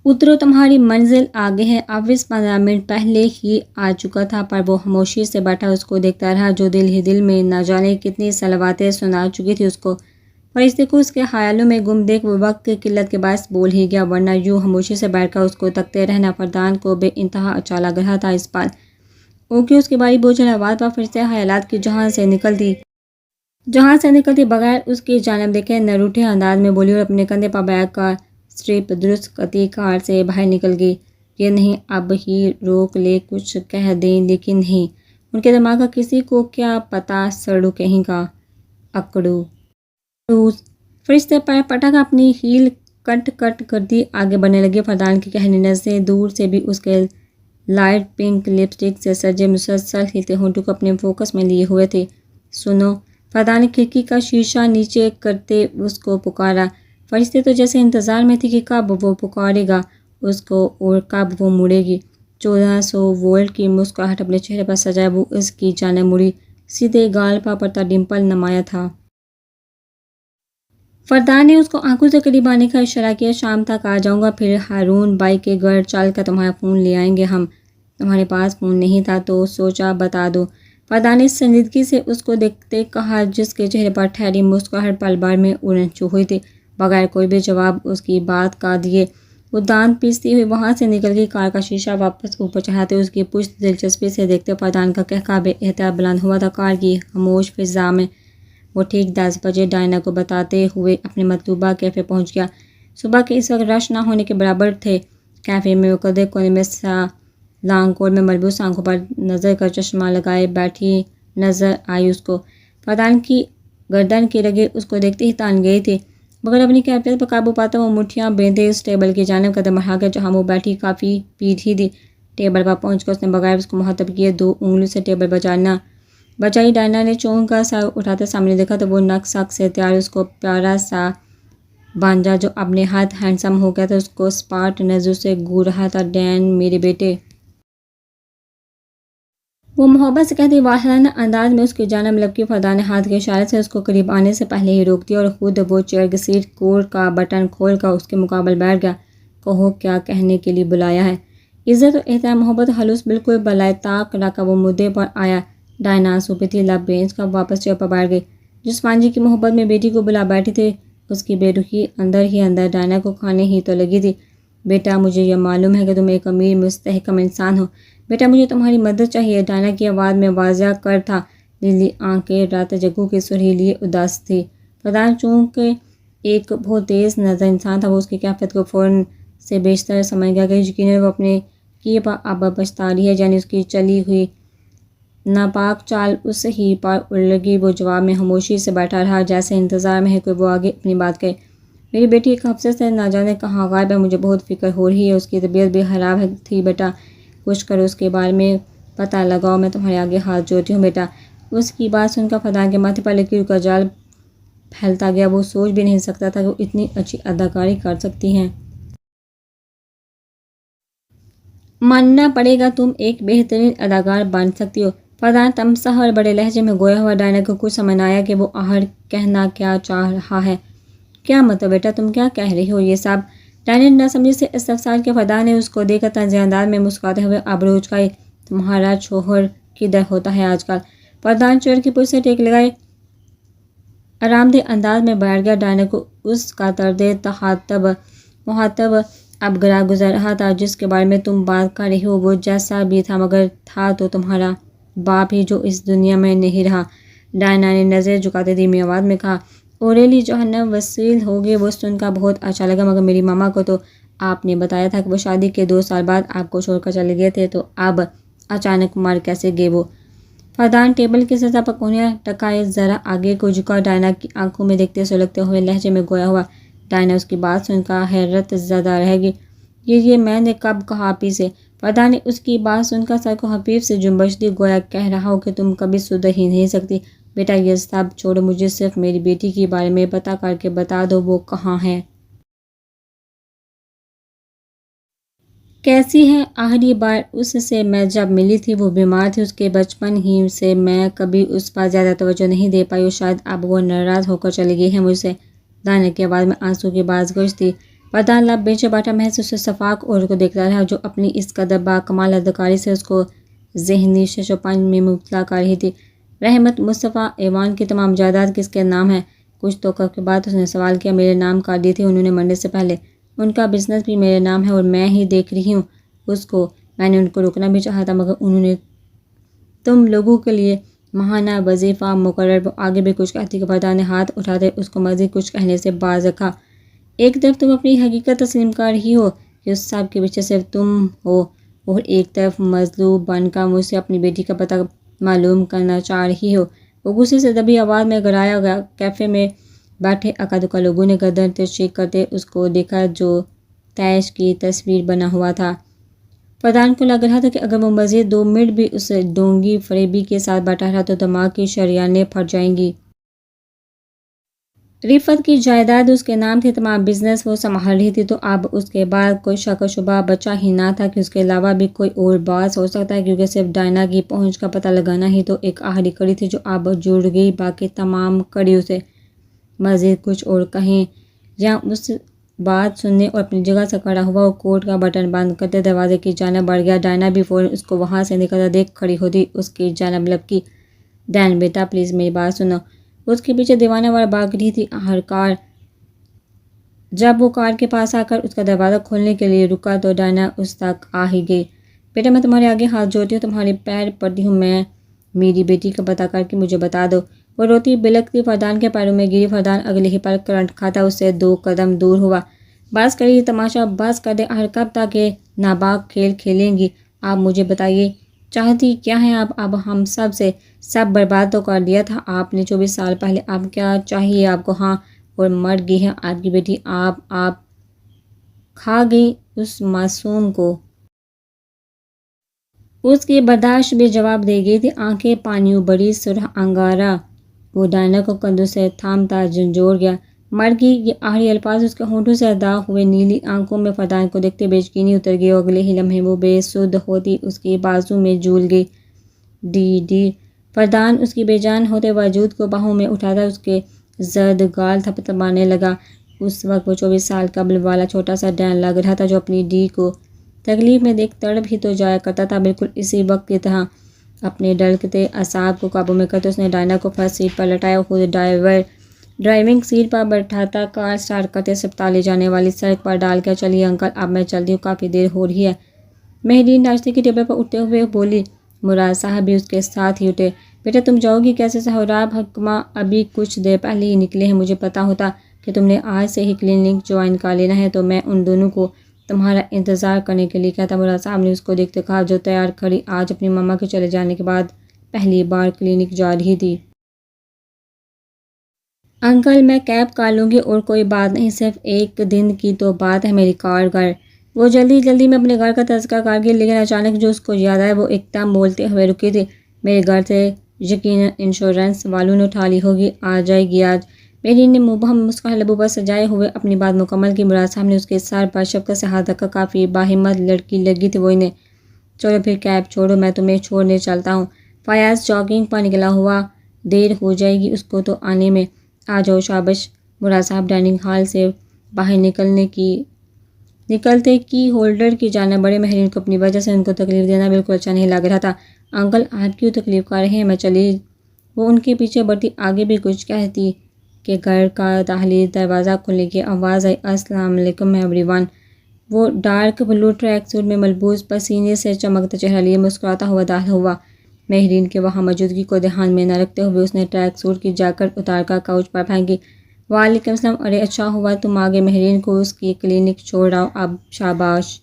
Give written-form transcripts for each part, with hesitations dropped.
اترو تمہاری منزل آگے ہے۔ آفس 15 منٹ پہلے ہی آ چکا تھا، پر وہ خاموشی سے بیٹھا اس کو دیکھتا رہا، جو دل ہی دل میں نہ جانے کتنی صلواتیں سنا چکی تھی اس کو۔ فرشتے کو اس کے خیالوں میں گم دیکھ وہ وقت کی قلت کے باعث بول ہی گیا، ورنہ یوں خاموشی سے بیٹھ کر اس کو تکتے رہنا فردان کو بے انتہا اچھا لگ رہا تھا۔ اس بات اوکے اس کی باری بوجھل آواز پر فرشتے خیالات کی جہاں سے نکلتی بغیر اس کی جانب دیکھے نہ روٹھے انداز میں بولی اور اپنے کندھے پر بیگ کا سٹرپ درست کرتی کار سے باہر نکل گئی۔ یہ نہیں اب ہی روک لے، کچھ کہہ دیں، لیکن نہیں، ان کے دماغ کا کسی کو کیا پتا، سڑو کہیں کا اکڑو۔ فرشتے پر پٹک اپنی ہیل کٹ کرتی آگے بڑھنے لگی۔ فردان کی گہری نظریں دور سے بھی اس کے لائٹ پنک لپسٹک سے سجے مسلسل ہلتے ہونٹوں کو اپنے فوکس میں لیے ہوئے تھے۔ سنو، فردان نے کھڑکی کا شیشہ نیچے کرتے اس کو پکارا۔ فرشتے تو جیسے انتظار میں تھی کہ کب وہ پکارے گا اس کو اور کب وہ مڑے گی۔ 1400 وولٹ کی مسکراہٹ اپنے چہرے پر سجائے وہ اس کی جانب مڑی، سیدھے گال پر پڑتا ڈمپل نمایاں تھا۔ فردان نے اس کو آنکھوں سے قریب آنے کا اشارہ کیا۔ شام تک آ جاؤں گا، پھر ہارون بھائی کے گھر چل کر تمہارا فون لے آئیں گے ہم۔ تمہارے پاس فون نہیں تھا تو سوچا بتا دو، فردان نے سنجیدگی سے اس کو دیکھتے کہا، جس کے چہرے پر ٹھہری مسکراہٹ پل بھر میں اڑن ہوئی تھی۔ بغیر کوئی بھی جواب اس کی بات کا دیے وہ دانت پیستی ہوئی وہاں سے نکل گئی۔ کار کا شیشہ واپس اوپر چڑھاتے اس کی پشت دلچسپی سے دیکھتے فردان کا قہقہہ بے احتیاط بلند ہوا تھا۔ کار کی خاموش فضا میں وہ ٹھیک 10 بجے ڈائنا کو بتاتے ہوئے اپنے مطلوبہ کیفے پہنچ گیا۔ صبح کے اس وقت رش نہ ہونے کے برابر تھے۔ کیفے میں وہ کدے کونے میں لانگ کوٹ میں ملبوس، آنکھوں پر نظر کا چشمہ لگائے بیٹھی نظر آئی اس کو۔ فردان کی گردن کی رگیں اس کو دیکھتے ہی تان گئی تھی، مگر اپنی کیفیت پر قابو پاتا وہ مٹھیاں بیندھے اس ٹیبل کی جانب قدم بڑھا گیا جہاں وہ بیٹھی کافی پی رہی تھی۔ ٹیبل پر پہنچ کر اس نے بغیر اس کو مخاطب کیے 2 انگلیوں سے ٹیبل بجائی۔ ڈائنا نے چونک کر سر اٹھاتے سامنے دیکھا تو وہ نک سک سے تیار اس کو پیارا سا بھانجا جو اب نہایت ہینڈسم ہو گیا تھا اس کو اسپاٹ نظروں سے گھور رہا تھا۔ ڈین میرے بیٹے، وہ محبت سے کہتی واصلانہ انداز میں اس کی جانب لپکی۔ فردان نے ہاتھ کے اشارے سے اس کو قریب آنے سے پہلے ہی روک دیا اور خود وہ چیئر کی سیٹ کوٹ کا بٹن کھول کر اس کے مقابل بیٹھ گیا۔ کہو، کیا کہنے کے لیے بلایا ہے؟ عزت و احترام، محبت و خلوص بالکل بالائے طاق رکھ کر وہ مدعے پر آیا۔ ڈائنا آنسو پہ تھی، لب بھینچ کر واپس چیئر پر بیٹھ گئی۔ جس ماں کی محبت میں بیٹی کو بلا بیٹھی تھی اس کی بے رخی اندر ہی اندر ڈائنا کو کھانے ہی تو لگی تھی۔ بیٹا، مجھے یہ معلوم ہے کہ تم ایک امیر مستحکم انسان ہو، بیٹا مجھے تمہاری مدد چاہیے۔ ڈائنا کی آواز میں واضح کر تھا، نیلی آنکھیں رات جگو کی سرخی لیے اداس تھی۔ فردان چونکہ ایک بہت تیز نظر انسان تھا، وہ اس کی کیفیت کو فوراً سے بیشتر سمجھ گیا کہ یقیناً وہ اپنے کیے پر اب پچھتا رہی ہے، یعنی اس کی چلی ہوئی ناپاک چال اس ہی پر اڑ لگی۔ وہ جواب میں خاموشی سے بیٹھا رہا، جیسے انتظار میں ہے کہ وہ آگے اپنی بات کہے۔ میری بیٹی ایک ہفتے سے نہ جانے کہاں غائب ہے، مجھے بہت فکر ہو رہی ہے، اس کی طبیعت بھی خراب تھی بیٹا، کچھ کرو اس کے بارے میں پتہ لگاؤ، میں تمہارے آگے ہاتھ جوڑتی ہوں بیٹا۔ اس کی بات سن کر فردان کے ماتھے پر لکیر کا جال پھیلتا گیا، وہ سوچ بھی نہیں سکتا تھا کہ وہ اتنی اچھی اداکاری کر سکتی ہیں۔ ماننا پڑے گا تم ایک بہترین اداکار بن سکتی ہو۔ فردان تمساح اور بڑے لہجے میں گویا ہوا۔ ڈائنا کو کچھ سمجھ نہ آیا کہ وہ آخر کہنا کیا چاہ رہا ہے۔ کیا مطلب بیٹا، تم کیا کہہ رہی ہو یہ سب؟ ڈائنا نے ناسمجھی سے استفسار کیا۔ فردان نے اس کو دیکھ کر طنزیہ انداز میں مسکراتے ہوئے ابرو اچکائے۔ تمہارا شوہر کدھر ہوتا ہے آج کل؟ فردان چیئر کی پشت سے ٹیک لگائے آرام دہ انداز میں بیٹھ گیا۔ ڈائنا کو اس کا طرز مخاطب اب گراں گزر رہا تھا۔ جس کے بارے میں تم بات کر رہی ہو وہ جیسا بھی تھا، مگر تھا تو تمہارا باپ ہی جو اس دنیا میں نہیں رہا۔ ڈائنا نے نظریں جھکاتے دھیمی آواز میں کہا۔ اوریلی جہنم وصیل ہوگی، وہ سن کر بہت اچھا لگا، مگر میری ماما کو تو آپ نے بتایا تھا کہ وہ شادی کے 2 سال بعد آپ کو چھوڑ کر چلے گئے تھے، تو اب اچانک مر کیسے گئے وہ؟ فردان ٹیبل کی سطح پر کونیاں ٹکائے ذرا آگے کو جھکا، ڈائنا کی آنکھوں میں دیکھتے سلگتے ہوئے لہجے میں گویا ہوا۔ ڈائنا اس کی بات سن کر حیرت زدہ رہ گئی۔ یہ میں نے کب کہا آپ ہی سے؟ فردان نے اس کی بات سن کر سر کو خفیف سے جنبش دی، گویا کہہ رہا ہو کہ تم کبھی سدھر ہی نہیں سکتی۔ بیٹا یہ سب چھوڑو، مجھے صرف میری بیٹی کے بارے میں پتہ کر کے بتا دو، وہ کہاں ہے؟ کیسی ہے؟ آخری بار اس سے میں جب ملی تھی وہ بیمار تھی، اس کے بچپن ہی سے میں کبھی اس پر زیادہ توجہ نہیں دے پائی اور شاید اب وہ ناراض ہو کر چلی گئی ہے مجھ سے۔ ڈائنا کی آواز میں آنسوں کی باز گشت تھی۔ فردان لب بیچے بیٹھا محض اس شفاق عورت کو دیکھتا رہا جو اپنی اس قدر با کمال اداکاری سے اس کو ذہنی شش و پنج میں مبتلا کر رہی تھی۔ رحمت مصطفیٰ ایوان کی تمام جائیداد کس کے نام ہے؟ کچھ توقع کے بعد اس نے سوال کیا۔ میرے نام کر دی تھی انہوں نے مرنے سے پہلے۔ ان کا بزنس بھی میرے نام ہے اور میں ہی دیکھ رہی ہوں اس کو۔ میں نے ان کو روکنا بھی چاہا تھا مگر انہوں نے تم لوگوں کے لیے ماہانہ وظیفہ مقرر۔ وہ آگے بھی کچھ کہتی کہ فردان نے ہاتھ اٹھاتے اس کو مزید کچھ کہنے سے باز رکھا۔ ایک طرف تم اپنی حقیقت تسلیم کر رہی ہو کہ اس سب کے پیچھے صرف تم ہو اور ایک طرف مظلوم بن کر مجھ سے اپنی بیٹی کا پتہ معلوم کرنا چاہ رہی ہو۔ وہ غصے سے دبی آواز میں گرایا گیا۔ کیفے میں بیٹھے اکا دکا لوگوں نے گردن ترچھی کرتے اس کو دیکھا جو طیش کی تصویر بنا ہوا تھا۔ فردان کو لگ رہا تھا کہ اگر وہ مزید 2 منٹ بھی اس ڈونگی فریبی کے ساتھ بیٹھا رہا تو دماغ کی شریانیں پھٹ جائیں گی۔ رفعت کی جائیداد اس کے نام تھی، تمام بزنس وہ سنبھال رہی تھی، تو اب اس کے بعد کوئی شک و شبہ بچا ہی نہ تھا کہ اس کے علاوہ بھی کوئی اور باز ہو سکتا ہے، کیونکہ صرف ڈائنا کی پہنچ کا پتہ لگانا ہی تو ایک آخری کڑی تھی جو اب جڑ گئی باقی تمام کڑیوں سے۔ مزید کچھ اور کہیں یا اس بات سننے اور اپنی جگہ سے کھڑا ہوا وہ کوٹ کا بٹن بند کرتے دروازے کی جانب بڑھ گیا۔ ڈائنا بھی فوراً اس کو وہاں سے نکلتا دیکھ کھڑی ہوتی اس کی جانب لپکی۔ ڈین بیٹا پلیز میری بات سنو۔ اس کے پیچھے دیوانہ وار بھاگ رہی تھی ہر جب وہ کار کے پاس آ کر اس کا دروازہ کھولنے کے لیے رکا تو ڈائنا اس تک آ ہی گئی۔ بیٹا میں تمہارے آگے ہاتھ جوڑتی ہوں، تمہارے پیر پڑتی ہوں، میں میری بیٹی کا پتہ کر کے مجھے بتا دو۔ وہ روتی بلکتی فردان کے پیروں میں گری۔ فردان اگلے ہی پل کرنٹ کھاتا اس سے 2 قدم دور ہوا۔ بس کریے تماشا، بس کر دے، آخر کب تک یہ ناباک کھیل کھیلیں گی؟ آپ مجھے بتائیے چاہتی کیا ہیں آپ؟ اب ہم سب برباد تو کر دیا تھا آپ نے 24 سال پہلے، اب کیا چاہیے آپ کو؟ ہاں، اور مر گئی ہے آپ کی بیٹی، آپ کھا گئی اس معصوم کو۔ اس کی برداشت بھی جواب دے گئی تھی، آنکھیں پانیوں بڑی سرخ انگارہ۔ وہ ڈائنا کو کندھوں سے تھامتا جھنجھوڑ گیا۔ مر گئی، یہ آخری الفاظ اس کے ہونٹوں سے ادا ہوئے۔ نیلی آنکھوں میں فردان کو دیکھتے بے یقینی اتر گئی اور اگلے ہی لمحے وہ بے سدھ ہوتی اس کی بازو میں جھول گئی۔ ڈی فردان اس کی بے جان ہوتے وجود کو باہوں میں اٹھاتا اس کے زرد گال تھپتھپانے لگا۔ اس وقت وہ 24 سال قبل والا چھوٹا سا ڈین لگ رہا تھا جو اپنی ڈی کو تکلیف میں دیکھ تڑپ ہی تو جایا کرتا تھا۔ بالکل اسی وقت کی طرح اپنے ڈھلکتے اعصاب کو قابو میں کرتے اس نے ڈائنا کو فرسٹ سیٹ پر لٹایا، خود ڈرائیونگ سیٹ پر بٹھاتا کار سٹارٹ کرتے اسپتال لے جانے والی سڑک پر ڈال کر چلیے انکل اب میں چلتی ہوں، کافی دیر ہو رہی ہے۔ مہرین ناشتے کی ٹیبل پر اٹھتے ہوئے بولی۔ مراد صاحب بھی اس کے ساتھ ہی اٹھے۔ بیٹا تم جاؤ گی کیسے؟ سہراب حکمہ ابھی کچھ دیر پہلے ہی نکلے ہیں، مجھے پتا ہوتا کہ تم نے آج سے ہی کلینک جوائن کر لینا ہے تو میں ان دونوں کو تمہارا انتظار کرنے کے لیے کہتا۔ مراد صاحب نے اس کو دیکھتے کہا جو تیار کھڑی آج اپنی ماما کے چلے جانے کے بعد پہلی بار کلینک جا رہی تھی۔ انکل میں کیب کر لوں گی اور کوئی بات نہیں، صرف 1 دن کی تو بات ہے، میری کار گھر۔ وہ جلدی میں اپنے گھر کا تذکرہ کر گئی لیکن اچانک جو اس کو یاد آیا وہ ایک دم بولتے ہوئے رکی تھی۔ میرے گھر سے یقیناً انشورنس والوں نے اٹھا لی ہوگی، آ جائے گی آج۔ مہرین نے مبہم مسکراہٹ لبوں پر سجائے ہوئے اپنی بات مکمل کی۔ مراد صاحب نے اس کے سر پر شفقت سے ہاتھ رکھا، کافی باہمت لڑکی لگی تھی وہ انہیں۔ چلو پھر کیب چھوڑو، میں تمہیں چھوڑنے چلتا ہوں۔ فیاض جاگنگ پر نکلا ہوا، دیر ہو جائے گی اس کو تو آنے میں۔ آ جاؤ شابش۔ مراد صاحب ڈائننگ ہال سے باہر نکلتے کی ہولڈر کی جانب بڑھے۔ مہرین کو اپنی وجہ سے ان کو تکلیف دینا بالکل اچھا نہیں لگ رہا تھا۔ انکل آپ کیوں تکلیف کر رہے ہیں، میں چلی۔ وہ ان کے پیچھے بڑھتی، آگے بھی کچھ کہتی کہ گھر کا داخلی دروازہ کھلنے کی آواز آئی۔ السلام علیکم ایوری ون۔ وہ ڈارک بلو ٹریک سوٹ میں ملبوس، پسینے سے چمکتا چہرہ لیے مسکراتا ہوا داخل ہوا۔ مہرین کے وہاں موجودگی کو دھیان میں نہ رکھتے ہوئے اس نے ٹریک سوٹ کی جیکٹ اتار کر کاؤچ پر پھینکی۔ وعلیکم السلام، ارے اچھا ہوا تم آگے۔ مہرین کو اس کی کلینک چھوڑ آؤ اب، شاباش۔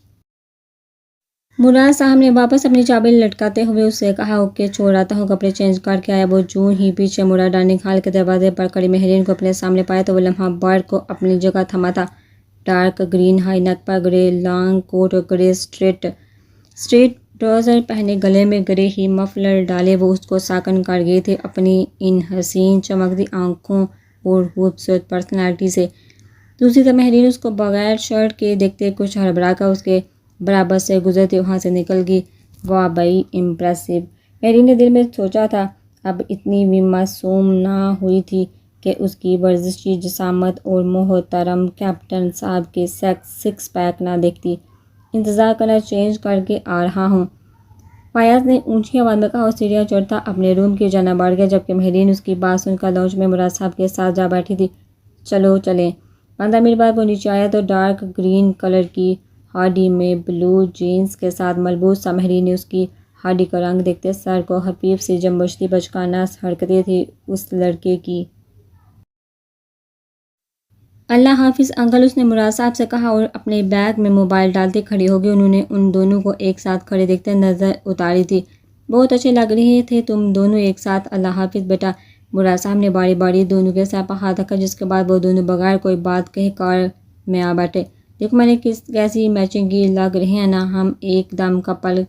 مراد صاحب نے واپس اپنی چابی لٹکاتے ہوئے اس سے کہا، اوکے چھوڑ آتا ہوں، کپڑے چینج کر کے آیا۔ وہ جوں ہی پیچھے مڑا ڈائننگ ہال کے دروازے پر کھڑی مہرین کو اپنے سامنے پایا تو وہ لمحہ بھر کو اپنی جگہ تھما تھا۔ ڈارک گرین ہائی نیک پر گرے لانگ کوٹ اور گرے اسٹریٹ ٹراؤزر پہنے، گلے میں گرے ہی مفلر ڈالے وہ اس کو ساکن کر گئے تھے اپنی ان حسین چمکتی آنکھوں اور خوبصورت پرسنالٹی سے۔ دوسری طرف مہرین اس کو بغیر شرٹ کے دیکھتے کچھ ہڑبڑا کر اس کے برابر سے گزرتی وہاں سے نکل گئی۔ واہ بھئی امپریسو، مہرین نے دل میں سوچا تھا۔ اب اتنی بھی معصوم نہ ہوئی تھی کہ اس کی ورزشی جسامت اور محترم کیپٹن صاحب کے سکس پیک نہ دیکھتی۔ انتظار کلر چینج کر کے آ رہا ہوں، فیاض نے اونچی آواز میں کہا اور سیڑھیاں چڑھتا اپنے روم کی جانب بڑھ گیا، جبکہ مہرین اس کی بات سن کر لاؤنج میں مراد صاحب کے ساتھ جا بیٹھی تھی۔ چلو چلیں۔ 15 منٹ بعد وہ نیچے آیا تو ڈارک گرین کلر کی ہاڈی میں بلو جینز کے ساتھ ملبوس تھا۔ مہرین نے اس کی ہاڈی کا رنگ دیکھتے سر کو خفیف سی جنبشتی بچکانہ حرکتیں تھیں اس لڑکے کی۔ اللہ حافظ انکل، اس نے مراد صاحب سے کہا اور اپنے بیگ میں موبائل ڈالتے کھڑی ہو گئی۔ انہوں نے ان دونوں کو ایک ساتھ کھڑے دیکھتے نظر اتاری تھی۔ بہت اچھے لگ رہے تھے تم دونوں ایک ساتھ۔ اللہ حافظ بیٹا۔ مراد صاحب نے باری باری دونوں کے سر پر ہاتھ رکھا، جس کے بعد وہ دونوں بغیر کوئی بات کہے کار میں آ بیٹھے۔ دیکھو میں نے کیسی میچنگ کی، لگ رہے ہیں نا ہم ایک دم کپل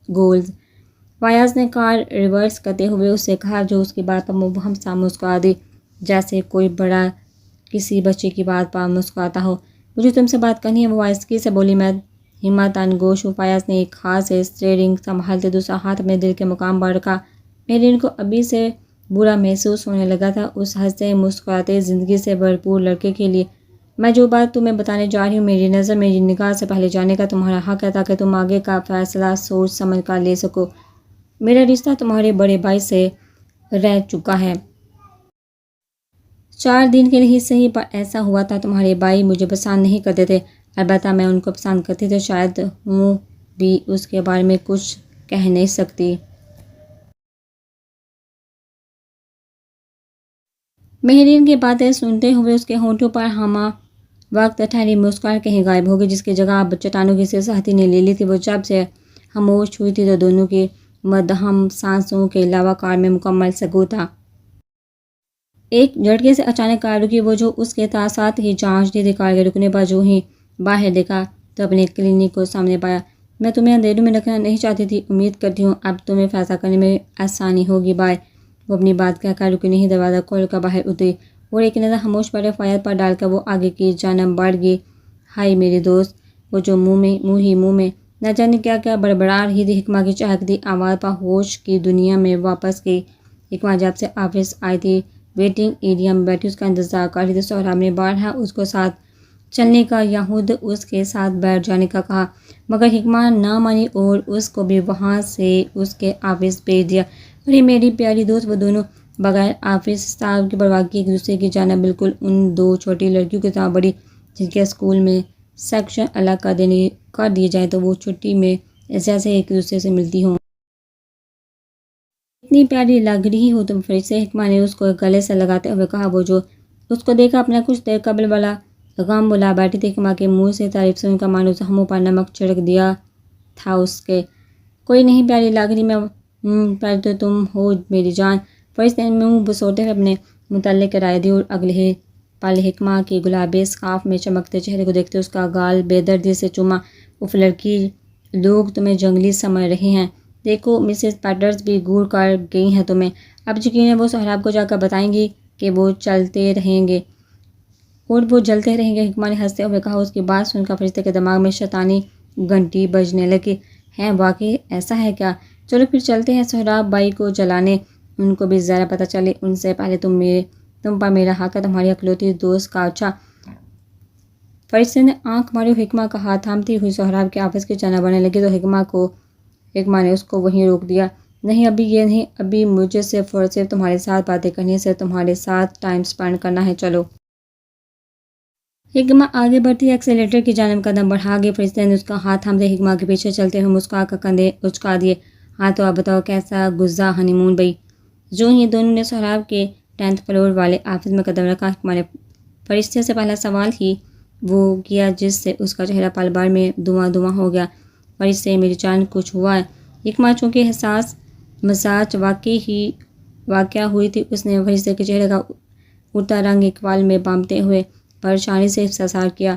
گولز۔ فیاض نے کار ریورس کرتے ہوئے اس سے کہا، جو اس کی بات پر مبہم سا مسکرا دی، جیسے کوئی بڑا کسی بچے کی بات پر مسکراتا ہو۔ مجھے تم سے بات کرنی ہے، وہ آہستگی سے بولی۔ میں ہمت انگوش ہوں۔ فیاض نے ایک ہاتھ سے اسٹیئرنگ سنبھالتے دوسرا ہاتھ اپنے دل کے مقام پر رکھا۔ مہرین کو ابھی سے برا محسوس ہونے لگا تھا اس ہنستے مسکراتے زندگی سے بھرپور لڑکے کے لیے۔ میں جو بات تمہیں بتانے جا رہی ہوں، میری نظر میری نگاہ سے پہلے جانے کا تمہارا حق ہے، تاکہ تم آگے کا فیصلہ سوچ سمجھ کر لے سکو۔ میرا رشتہ تمہارے بڑے بھائی سے رہ چکا ہے۔ 4 دن کے لیے ہی صحیح، پر ایسا ہوا تھا تمہارے بھائی مجھے پسند نہیں کرتے تھے، البتہ میں ان کو پسند کرتی تھی، شاید ہوں بھی اس کے بارے میں کچھ کہہ نہیں سکتی۔ مہرین کی باتیں سنتے ہوئے اس کے ہونٹوں پر ہمہ وقت ٹھہری مسکراہٹ کہیں غائب ہو گئی، جس کی جگہ اب چٹانوں کی سی سختی نے لے لی تھی۔ وہ جب سے خاموش ہوئی تھی تو دونوں کی مدہم سانسوں کے علاوہ کار میں مکمل سکوت تھا۔ ایک جھٹکے سے اچانک کار رکی، وہ جو اس کے ساتھ ہی چانچ رہی تھی۔ کار کے رکنے پر جو ہی باہر دیکھا تو اپنے کلینک کو سامنے پایا۔ میں تمہیں اندھیروں میں رکھنا نہیں چاہتی تھی، امید کرتی ہوں اب تمہیں فیصلہ کرنے میں آسانی ہوگی۔ بائے۔ وہ اپنی بات کہہ کر رکی نہیں، دروازہ کھول کر باہر اتری اور ایک نظر خاموش پڑے فیاض پر ڈال کر وہ آگے کی جانب بڑھ گئی۔ ہائے میرے دوست، وہ جو منہ میں نہ جانے کیا کیا بڑبڑا رہی تھی۔ حکمہ کی چہکتی آواز پر ہوش کی دنیا میں واپس گئی۔ حکمہ جب سے آفس آئی تھی ویٹنگ ایریا میں بیٹھی اس کا انتظار کر رہی تھی۔ سہراب نے بارہا اس کو ساتھ چلنے کا یا خود اس کے ساتھ بیٹھ جانے کا کہا، مگر حکمہ نہ مانی اور اس کو بھی وہاں سے اس کے آفس بھیج دیا۔ ارے میری پیاری دوست، وہ دونوں بغیر آفس صاحب کی پرواہ کیے ایک دوسرے کی جانب بالکل ان 2 چھوٹی لڑکیوں کی طرح بڑھی جن کے اسکول میں سیکشن الگ کر دیے جائیں تو وہ چھٹی میں جیسے ایک دوسرے سے ملتی ہوں۔ اتنی پیاری لگ رہی ہو تم فرشتے، حکمہ نے اس کو گلے سے لگاتے ہوئے کہا۔ وہ جو اس کو دیکھا اپنا کچھ دیر قبل والا غم بھلا بیٹھی تھی۔ حکمہ کے منہ سے تعریف سن کر مانو زخموں پر نمک چھڑک دیا تھا اس کے۔ کوئی نہیں پیاری لگ رہی میں، پیاری تو تم ہو میری جان۔ فرشتے نے منہ بسوڑتے ہوئے اپنے متعلق رائے دی اور اگلے ہی پل حکمہ کی گلابی سکارف میں چمکتے چہرے کو دیکھتے اس کا گال بے دردی سے چوما۔ اف لڑکی، لوگ تمہیں جنگلی سمجھ رہے ہیں، دیکھو مسز پیٹرز بھی گور کر گئی ہیں تمہیں۔ اب یقیناً وہ سہراب کو جا کر بتائیں گی کہ وہ چلتے رہیں گے اور وہ جلتے رہیں گے، حکمہ نے ہنستے ہوئے کہا۔ اس کی بات سن کر فرشتے کے دماغ میں شیطانی گھنٹی بجنے لگی۔ ہیں واقعی ایسا ہے کیا؟ چلو پھر چلتے ہیں سہراب بھائی کو جلانے، ان کو بھی ذرا پتہ چلے، ان سے پہلے تم پر میرا حق ہے، تمہاری اکلوتی دوست کا۔ اچھا۔ فرشتے نے آنکھ ماری اور حکمہ کا ہاتھ تھامتی ہوئی سہراب کے آفس کی جانب بڑھنے لگی تو حکمہ نے اس کو وہیں روک دیا۔ نہیں ابھی یہ نہیں، ابھی مجھے صرف اور صرف تمہارے ساتھ باتیں کرنی ہے، صرف تمہارے ساتھ ٹائم سپینڈ کرنا ہے، چلو۔ حکمہ آگے بڑھتی ایکسیلیٹر کی جانب قدم بڑھا گئی۔ فرشتے نے اس کا ہاتھ تھامتے حکمہ کے پیچھے چلتے ہوئے مسکرا کر کندھے اچکا دیے۔ ہاں تو اب بتاؤ کیسا گزرا ہنی مون بھئی؟ جو ہی دونوں نے سہراب کے 10th فلور والے آفس میں قدم رکھا، حکمہ نے فرشتے سے پہلا سوال ہی وہ کیا جس سے اس کا چہرہ پل بھر میں دھواں ہو گیا۔ فرشتے میری جان کچھ ہوا ہے؟ حکمہ چونکہ حساس مزاج واقع ہوئی تھی، اس نے فرشتے کے چہرے کا اڑتا رنگ اقبال میں بامتے ہوئے پریشانی سے استفسار کیا۔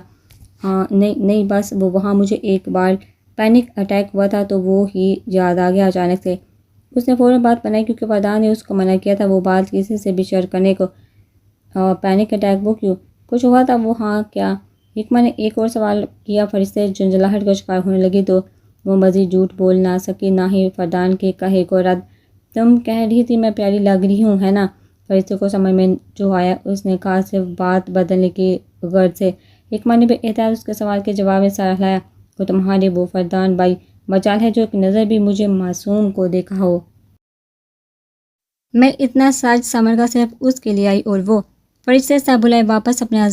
ہاں نہیں بس وہ وہاں مجھے ایک بار پینک اٹیک ہوا تھا تو وہ ہی یاد آ گیا اچانک سے۔ اس نے فوراً بات بنائی کیونکہ وردان نے اس کو منع کیا تھا وہ بات کسی سے بھی شیئر کرنے کو۔ پینک اٹیک وہ کیوں؟ کچھ ہوا تھا وہ؟ ہاں کیا؟ حکمہ نے ایک اور سوال کیا۔ فرشتے جھنجھلاہٹ کا شکار ہونے لگی تو وہ مزید جھوٹ بول نہ سکی، نہ ہی وردان کے کہے کو رد۔ تم کہہ رہی تھی میں پیاری لگ رہی ہوں، ہے نا؟ فرشتے کو سمجھ میں جو آیا اس نے کہا صرف بات بدلنے کی غرض سے۔ حکمہ نے بے احتیاط اس کے سوال کے جواب میں سر ہلایا۔ وہ تمہاری وہ فردان بائی مجال ہے جو ایک نظر بھی مجھے معصوم کو دیکھا ہو۔ میں اتنا سچ سمجھ کر صرف اس کے لیے آئی اور وہ فرشتے سا بلائے واپس اپنے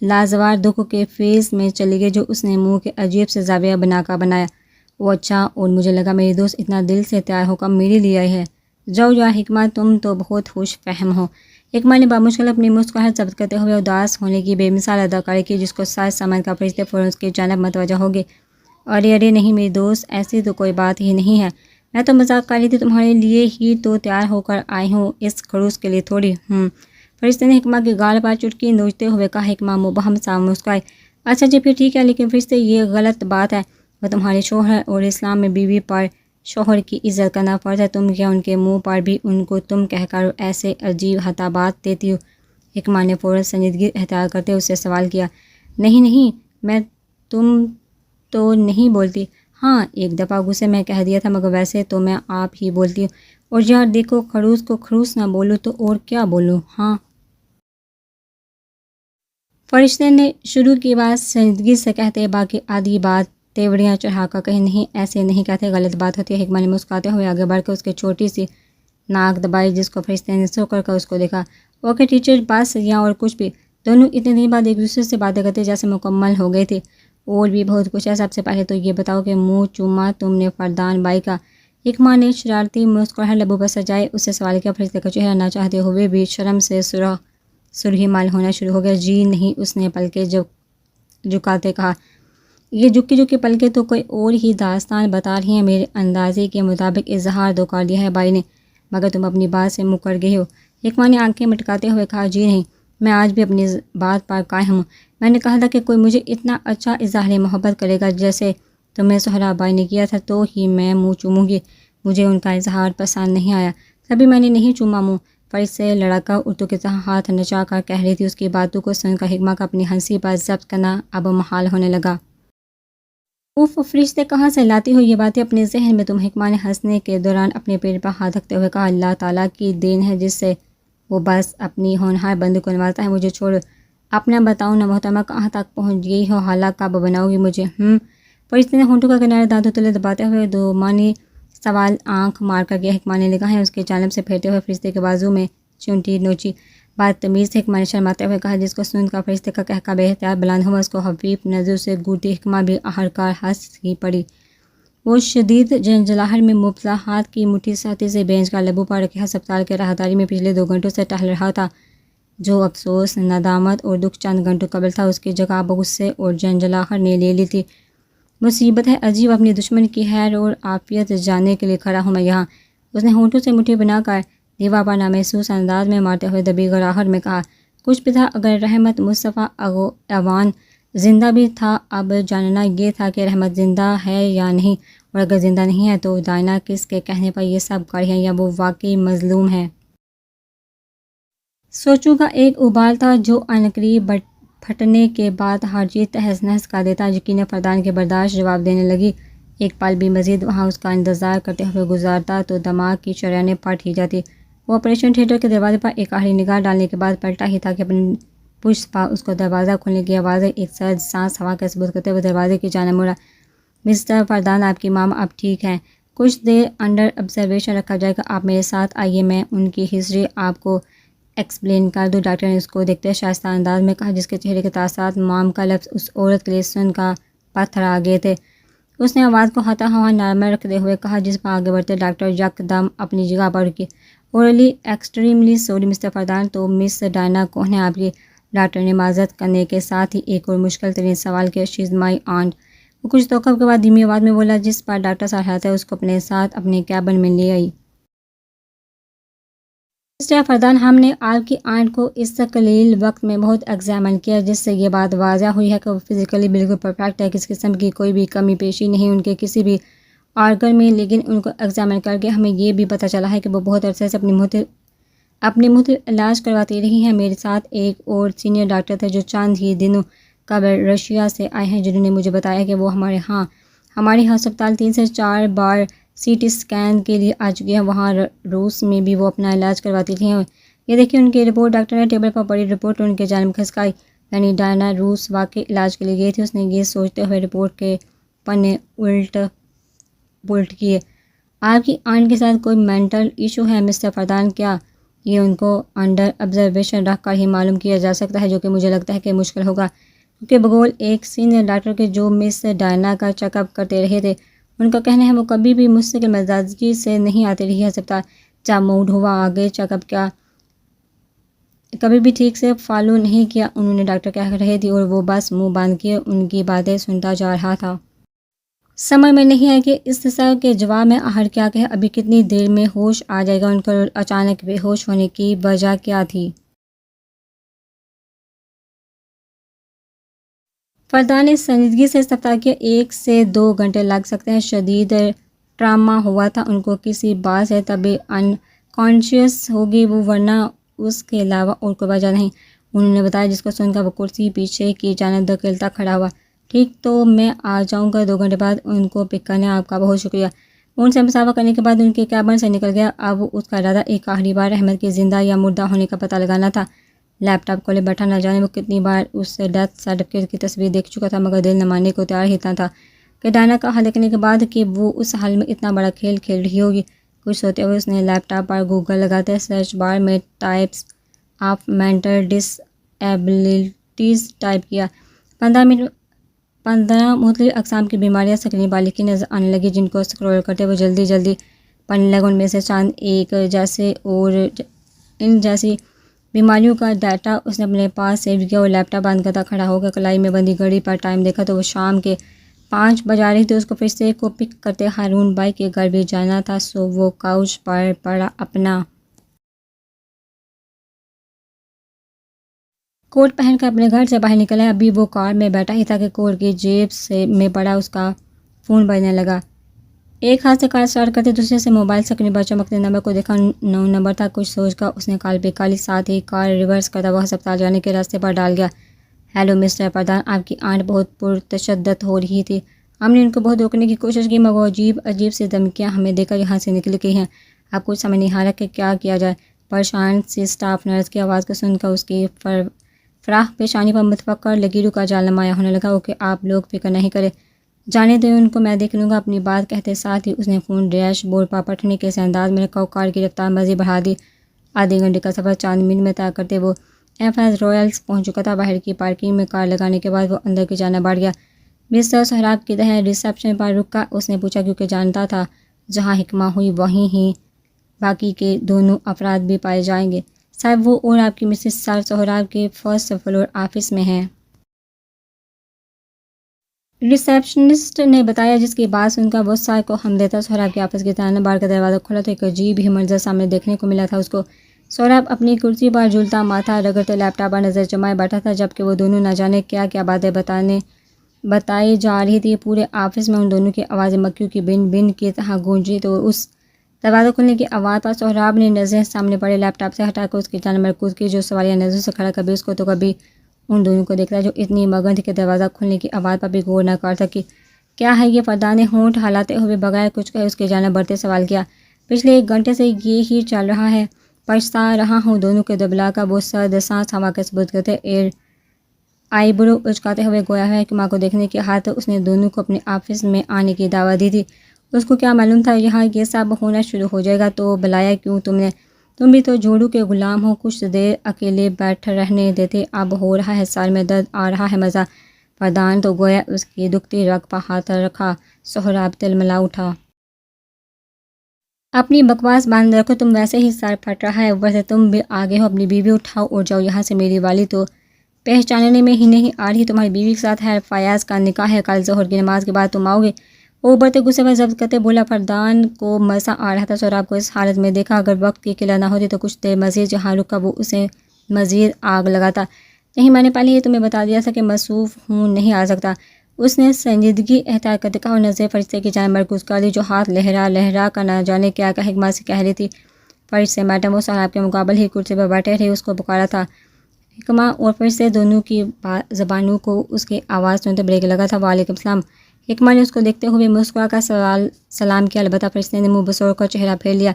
لازوار دکھ کے فیس میں چلی گئی جو اس نے منہ کے عجیب سے زاویہ بنا کر بنایا۔ وہ اچھا، اور مجھے لگا میری دوست اتنا دل سے تیار ہو کر میرے لیے آئی ہے۔ جاؤ یا حکمہ، تم تو بہت خوش فہم ہو۔ حکمہ نے بامشکل اپنی مسکراہٹ ضبط کرتے ہوئے اداس ہونے کی بے مثال اداکاری کی جس کو سچ سمجھ کر فرشتے فوراً اس کی جانب متوجہ ہو گئے۔ ارے نہیں میری دوست، ایسی تو کوئی بات ہی نہیں ہے، میں تو مذاق کر رہی تھی، تمہارے لیے ہی تو تیار ہو کر آئی ہوں، اس خڑوس کے لیے تھوڑی۔ فرشتے نے حکمہ کے گال پر چٹکی نوچتے ہوئے کہا۔ حکمہ مبہم سا مسکرائی۔ اچھا جی پھر ٹھیک ہے، لیکن فرشتے یہ غلط بات ہے، وہ تمہارے شوہر اور اسلام میں بیوی پر شوہر کی عزت کرنا فرض ہے، تم کیا ان کے منہ پر بھی ان کو تم کہہ کر ایسے عجیب خطابات دیتی ہو؟ حکمہ نے فوراً سنجیدگی اختیار کرتے اس سے سوال کیا۔ نہیں میں تم تو نہیں بولتی۔ ہاں ایک دفعہ غصے میں کہہ دیا تھا، مگر ویسے تو میں آپ ہی بولتی ہوں، اور یار دیکھو خڑوس کو خڑوس نہ بولوں تو اور کیا بولوں؟ ہاں فرشتے نے شروع کی بات سنجیدگی سے کہتے، باقی آدھی بات تیوڑیاں چڑھا کر کہیں، نہیں ایسے نہیں کہتے، غلط بات ہوتی ہے۔ حکمہ نے مسکراتے ہوئے آگے بڑھ کر اس کے چھوٹی سی ناک دبائی جس کو فرشتے نے سکڑ کر اس کو دیکھا۔ اوکے ٹیچر، بس یا اور کچھ بھی؟ دونوں اتنے دن بعد ایک دوسرے سے باتیں کرتے جیسے مکمل ہو گئے تھے۔ اور بھی بہت کچھ ہے، سب سے پہلے تو یہ بتاؤ کہ منہ چوما تم نے فردان بائی کا؟ حکمہ نے شرارتی مسکراہٹ لبوں پر سجائے اس سے سوال کیا۔ فرشتے کا چہرہ نہ چاہتے ہوئے بھی شرم سے سرخی مال ہونا شروع ہو گیا۔ جی نہیں، اس نے پلکیں جھکاتے کہا۔ یہ جھکی پلکیں تو کوئی اور ہی داستان بتا رہی ہیں، میرے اندازے کے مطابق اظہار دو کر دیا ہے بائی نے، مگر تم اپنی بات سے مکر گئے ہو۔ حکمہ نے آنکھیں مٹکاتے ہوئے کہا، جی نہیں، میں آج بھی اپنی بات پر قائم ہوں۔ میں نے کہا تھا کہ کوئی مجھے اتنا اچھا اظہار محبت کرے گا جیسے تمہیں سہراب بائی نے کیا تھا تو ہی میں منہ چوموں گی۔ مجھے ان کا اظہار پسند نہیں آیا، تبھی میں نے نہیں چوما منہ۔ فرشتے سے لڑکا اردو کی طرح ہاتھ نچا کر کہہ رہی تھی۔ اس کی باتوں کو سن کر حکمہ کا اپنی ہنسی پر ضبط کرنا اب محال ہونے لگا۔ اوف فرشتے، کہاں سے لاتی ہو یہ باتیں اپنے ذہن میں تم؟ حکمہ نے ہنسنے کے دوران اپنے پیٹ پر ہاتھ رکھتے ہوئے کہا، اللہ تعالیٰ کی دین ہے جس سے وہ بس اپنی ہونہار بندوں کو نوازتا ہے۔ مجھے چھوڑو، اپنا بتاؤ نا محترمہ، کہاں تک پہنچ گئی ہو؟ حالہ کب بناؤ گی مجھے؟ فرشتے نے ہونٹوں کا کنارہ دانتوں تلے دباتے ہوئے دو معنی سوال آنکھ مار کر کیا۔ حکمہ نے نگاہیں اس کی جانب سے پھیرتے ہوئے فرشتے کے بازو میں چونٹی نوچی۔ بدتمیز سے حکمہ نے شرماتے ہوئے کہا، جس کو سن کر فرشتے کا کہکہ بے اختیار بلند ہوا اس کو حفیف نظر سے گھورتی حکمہ بھی آخرکار ہنس ہی پڑی۔ وہ شدید جھنجھلاہٹ میں مبتلا ہاتھ کی مٹھی سختی سے بینچ کر لبوں پر رکھے ہسپتال کے راہداری میں پچھلے 2 گھنٹوں سے ٹہل رہا تھا۔ جو افسوس، ندامت اور دکھ چند گھنٹوں قبل تھا اس کی جگہ اب غصے اور جھنجھلاہٹ نے لے لی تھی۔ مصیبت ہے عجیب، اپنی دشمن کی خیر اور عافیت جاننے کے لیے کھڑا ہوں میں یہاں۔ اس نے ہونٹوں سے مٹھی بنا کر دیوار پر نامحسوس انداز میں مارتے ہوئے دبی گراہٹ میں کہا، کچھ بھی تھا، اگر رحمت مصطفیٰ اعوان زندہ بھی تھا، اب جاننا یہ تھا کہ رحمت زندہ ہے یا نہیں، اور اگر زندہ نہیں ہے تو دائنا کس کے کہنے پر یہ سب کر ہے، یا وہ واقعی مظلوم ہے؟ سوچوں کا ایک ابال تھا جو عنقریب پھٹنے کے بعد ہر چیز تہس نہس کر دیتا۔ یقیناً فردان کے برداشت جواب دینے لگی۔ ایک پل بھی مزید وہاں اس کا انتظار کرتے ہوئے گزارتا تو دماغ کی شریانیں پھٹ ہی جاتی۔ وہ آپریشن تھیٹر کے دروازے پر ایک آخری نگاہ ڈالنے کے بعد پلٹا ہی تھا کہ اپنی پشت پر اس کو دروازہ کھولنے کی آوازیں ایک سرد سانس ہوا کا ثبوت کرتے ہوئے دروازے کی جانب مڑا۔ مسٹر فردان، آپ کی ماما اب ٹھیک ہیں، کچھ دیر انڈر آبزرویشن رکھا جائے گا، آپ میرے ساتھ آئیے، میں ان کی ہسٹری آپ کو ایکسپلین کر دوں۔ ڈاکٹر نے اس کو دیکھتے شائستہ انداز میں کہا جس کے چہرے کے تاثرات مام کا لفظ اس عورت کے لیے سن کا پتھر آ گئے تھے۔ اس نے آواز کو ہاتھا ہوا نارمل رکھتے ہوئے کہا، جس پر آگے بڑھتے ڈاکٹر یک دم اپنی جگہ پر رکی۔ اورلی ایکسٹریملی سوری مسٹر فردان، تو مس ڈائنا کون ہے آپ کی؟ ڈاکٹر نے معذرت کرنے کے ساتھ ہی ایک اور مشکل ترین سوال کیا۔ شی از مائی آنٹ۔ وہ کچھ توقف کے بعد دھیمی آواز میں بولا، جس پر ڈاکٹر سرحد اس کو اپنے ساتھ اپنے کیبن میں لے آئی۔ مسٹر فردان، ہم نے آپ کی آنٹ کو اس قلیل وقت میں بہت ایگزامن کیا، جس سے یہ بات واضح ہوئی ہے کہ وہ فزیکلی بالکل پرفیکٹ ہے، کسی قسم کی کوئی بھی کمی پیشی نہیں ان کے کسی بھی آرگن میں، لیکن ان کو ایگزامن کر کے ہمیں یہ بھی پتہ چلا ہے کہ وہ بہت عرصے سے اپنے مختلف علاج کرواتی رہی ہیں۔ میرے ساتھ ایک اور سینئر ڈاکٹر تھے جو چند ہی دنوں قبل رشیا سے آئے ہیں، جنہوں نے مجھے بتایا کہ وہ ہمارے ہسپتال 3 سے 4 بار CT اسکین کے لیے آ چکی ہیں۔ وہاں روس میں بھی وہ اپنا علاج کرواتی تھیں، یہ دیکھیے ان کی رپورٹ. ڈاکٹر نے ٹیبل پر پڑی رپورٹ ان کے جانب کھسکائی. یعنی ڈائنا روس واقعی علاج کے لیے گئی تھی. اس نے یہ سوچتے ہوئے رپورٹ کے پنے الٹ پلٹ کیے. آپ کی آنٹ کے ساتھ کوئی مینٹل ایشو ہے مسٹر فردان؟ کیا یہ ان کو انڈر آبزرویشن رکھ کر ہی معلوم کیا جا سکتا ہے؟ جو کہ مجھے لگتا ہے کہ مشکل ہوگا، کیونکہ بغول ایک سینئر ڈاکٹر کے جو مس ڈائنا کا چیک اپ کرتے رہے تھے، ان کا کہنا ہے وہ کبھی بھی مستقل مزاجی سے نہیں آتی رہی ہسپتال. جب موڈ ہوا آگے چیک اپ کیا، کبھی بھی ٹھیک سے فالو نہیں کیا. انہوں نے ڈاکٹر کہہ رہے تھے اور وہ بس منہ باندھ کے ان کی باتیں سنتا جا رہا تھا. سمجھ میں نہیں آیا کہ استفسار کے جواب میں آخر کیا کہے. ابھی کتنی دیر میں ہوش آ جائے گا ان کو؟ اچانک بے ہوش ہونے کی وجہ کیا تھی؟ فردان نے سنجیدگی سے استفسار کیا. 1 سے 2 گھنٹے لگ سکتے ہیں. شدید ٹراما ہوا تھا ان کو کسی بات سے، تبھی انکانشیس ہوگی وہ، ورنہ اس کے علاوہ اور کوئی وجہ نہیں. انہوں نے بتایا. جس کو سن کر وہ کرسی پیچھے کی جانب دھکیلتا کھڑا ہوا. ٹھیک، تو میں آ جاؤں گا 2 گھنٹے بعد ان کو پک کرنے. آپ کا بہت شکریہ. ان سے مسافہ کرنے کے بعد ان کے کیبن سے نکل گیا. اب اس کا ارادہ ایک آخری بار احمد کے زندہ یا مردہ ہونے کا پتہ لگانا تھا. لیپ ٹاپ کھولے بیٹھا. نہ جانے وہ کتنی بار اس ڈیتھ سرٹیفکیٹ کی تصویر دیکھ چکا تھا، مگر دل نہ ماننے کو تیار ہی اتنا تھا کہ ڈائنا کا حال دیکھنے کے بعد کہ وہ اس حال میں اتنا بڑا کھیل کھیل رہی ہوگی. کچھ سوتے ہوئے اس نے لیپ ٹاپ پر گوگل لگاتے سرچ بار میں types of mental disabilities type کیا. 15 مختلف اقسام کی بیماریاں سکرین بالغ کی نظر آنے لگی، جن کو اسکرول کرتے وہ جلدی جلدی پڑھنے لگا. ان میں سے چند ایک جیسے اور ان جیسی بیماریوں کا ڈیٹا اس نے اپنے پاس سیو کیا اور لیپ ٹاپ بند کرتا کھڑا ہو گیا. کلائی میں بندی گھڑی پر ٹائم دیکھا تو وہ شام کے 5 بجا رہی تھی. اس کو فرشتے کو پک کرتے ہارون بھائی کے گھر بھی جانا تھا، سو وہ کاؤچ پر پڑا اپنا کوٹ پہن کر اپنے گھر سے باہر نکلا. ابھی وہ کار میں بیٹھا ہی تھا کہ کوٹ کی جیب میں پڑا اس کا فون بجنے لگا. ایک ہاتھ سے کار اسٹارٹ کرتے دوسرے سے موبائل سکرین پر چمکتے نمبر کو دیکھا. 9 نمبر تھا. کچھ سوچ کر اس نے کال پہ کالی، ساتھ ہی کار ریورس کرتا وہ ہسپتال جانے کے راستے پر ڈال گیا. ہیلو مسٹر فردان، آپ کی آنٹ بہت پرتشدد ہو رہی تھی. ہم نے ان کو بہت روکنے کی کوشش کی، مگر وہ عجیب سی دھمکیاں ہمیں دے کر یہاں سے نکل گئی ہیں. اب کچھ سمجھ نہیں آ رہا کہ کیا کیا جائے. پریشان سی اسٹاف نرس کی آواز کو سن کر اس کی فراخ پیشانی پر متفکر لکیروں کا جال نمایاں ہونے لگا. اوکے، آپ لوگ فکر نہیں کریں، جانے دیں ان کو، میں دیکھ لوں گا اپنی بات. کہتے ساتھ ہی اس نے فون ڈیش بورڈ پر پٹھنے کے انداز میں رکھا اور کار کی رفتار مزید بڑھا دی. آدھے گھنٹے کا سفر 4 منٹ میں طے کرتے وہ ایف رائلز پہنچ چکا تھا. باہر کی پارکنگ میں کار لگانے کے بعد وہ اندر کی جانب بڑھ گیا. مسٹر سہراب کی دہن ریسیپشن پر رکا. اس نے پوچھا، کیونکہ جانتا تھا جہاں حکمہ ہوئی وہیں ہی باقی کے دونوں افراد بھی پائے جائیں گے. صاحب، وہ اور آپ کی مسز سہراب کے 1st فلور آفس میں ہیں. ریسیپشنسٹ نے بتایا، جس کی بات سن کر وہ سار کو ہم دیتا. سہراب کے آفس کی طرح بار کا دروازہ کھولا تو ایک عجیب ہی منظر سامنے دیکھنے کو ملا تھا اس کو. سہراب اپنی کرسی پر جھولتا ماتھا رگڑتے لیپ ٹاپ پر نظر جمائے بیٹھا تھا، جبکہ وہ دونوں نہ جانے کیا کیا باتیں بتائی جا رہی تھی. پورے آفس میں ان دونوں کی آوازیں مکھیوں کی بن بن کی طرح گونجی. تو اس دروازہ کھلنے کی آواز پر سہراب نے نظریں سامنے پڑے لیپ ٹاپ سے ہٹا کر اس کی جانب مرکوز کی، جو سوالیہ نظروں سے کھڑا کبھی اس کو تو کبھی ان دونوں کو دیکھتا، جو اتنی مگن تھی کہ دروازہ کھلنے کی آواز پر بھی غور نہ کر سکی. کیا ہے یہ؟ فردان نے ہونٹ ہلاتے ہوئے بغیر کچھ کہے اس کی جانب بڑھتے سوال کیا. پچھلے 1 گھنٹے سے یہ ہی چل رہا ہے. پچھتا رہا ہوں. دونوں کے دبلا کا وہ سرد سانس ہوا کے ثبوت کرتے آئی برو اچکاتے ہوئے گویا ہے حکمہ کو دیکھنے کی حالت اس نے دونوں کو اپنے آفس میں آنے کی دعوت دی تھی. اس کو کیا معلوم تھا یہاں یہ سب ہونا شروع ہو جائے گا. تو بلایا کیوں تم بھی تو جھوڑو کے غلام ہو. کچھ دیر اکیلے بیٹھ رہنے دیتے. اب ہو رہا ہے سر میں درد، آ رہا ہے مزہ. فردان تو گویا اس کی دکھتی رگ پر ہاتھ رکھا. سہراب تلملا اٹھا. اپنی بکواس بند رکھو، تم ویسے ہی سر پھٹ رہا ہے، اوپر سے تم بھی آگے ہو. اپنی بیوی اٹھاؤ اور جاؤ یہاں سے. میری والی تو پہچاننے میں ہی نہیں آ رہی. تمہاری بیوی کے ساتھ ہے فیاض کا نکاح ہے. کل ظہر کی نماز کے بعد تم آؤ گے. وہ بڑھتے غصے پر ضبط کرتے بولا. فردان کو مزہ آ رہا تھا سہراب کو اس حالت میں دیکھا. اگر وقت کی قلت نہ ہوتی تو کچھ دیر مزید جہاں رکا وہ اسے مزید آگ لگاتا. نہیں، میں نے پہلے یہ تمہیں بتا دیا تھا کہ مصروف ہوں، نہیں آ سکتا. اس نے سنجیدگی اختیار کرتے کہا اور نظر فرشتے کی جانب مرکوز کر دی، جو ہاتھ لہرا لہرا کر نہ جانے کیا حکمہ سے کہہ رہی تھی. فرشتے میڈم. وہ سہراب کے مقابل ہی کرسی پر بیٹھے رہے. اس کو پکارا تھا. حکمہ اور فرشتے دونوں کی زبانوں کو اس کی آواز سنتے بریک لگا تھا. وعلیکم السلام. حکمہ نے اس کو دیکھتے ہوئے مسکرا کر سلام کیا. البتہ فرشتے نے منہ بسوڑ کر چہرہ پھیر لیا.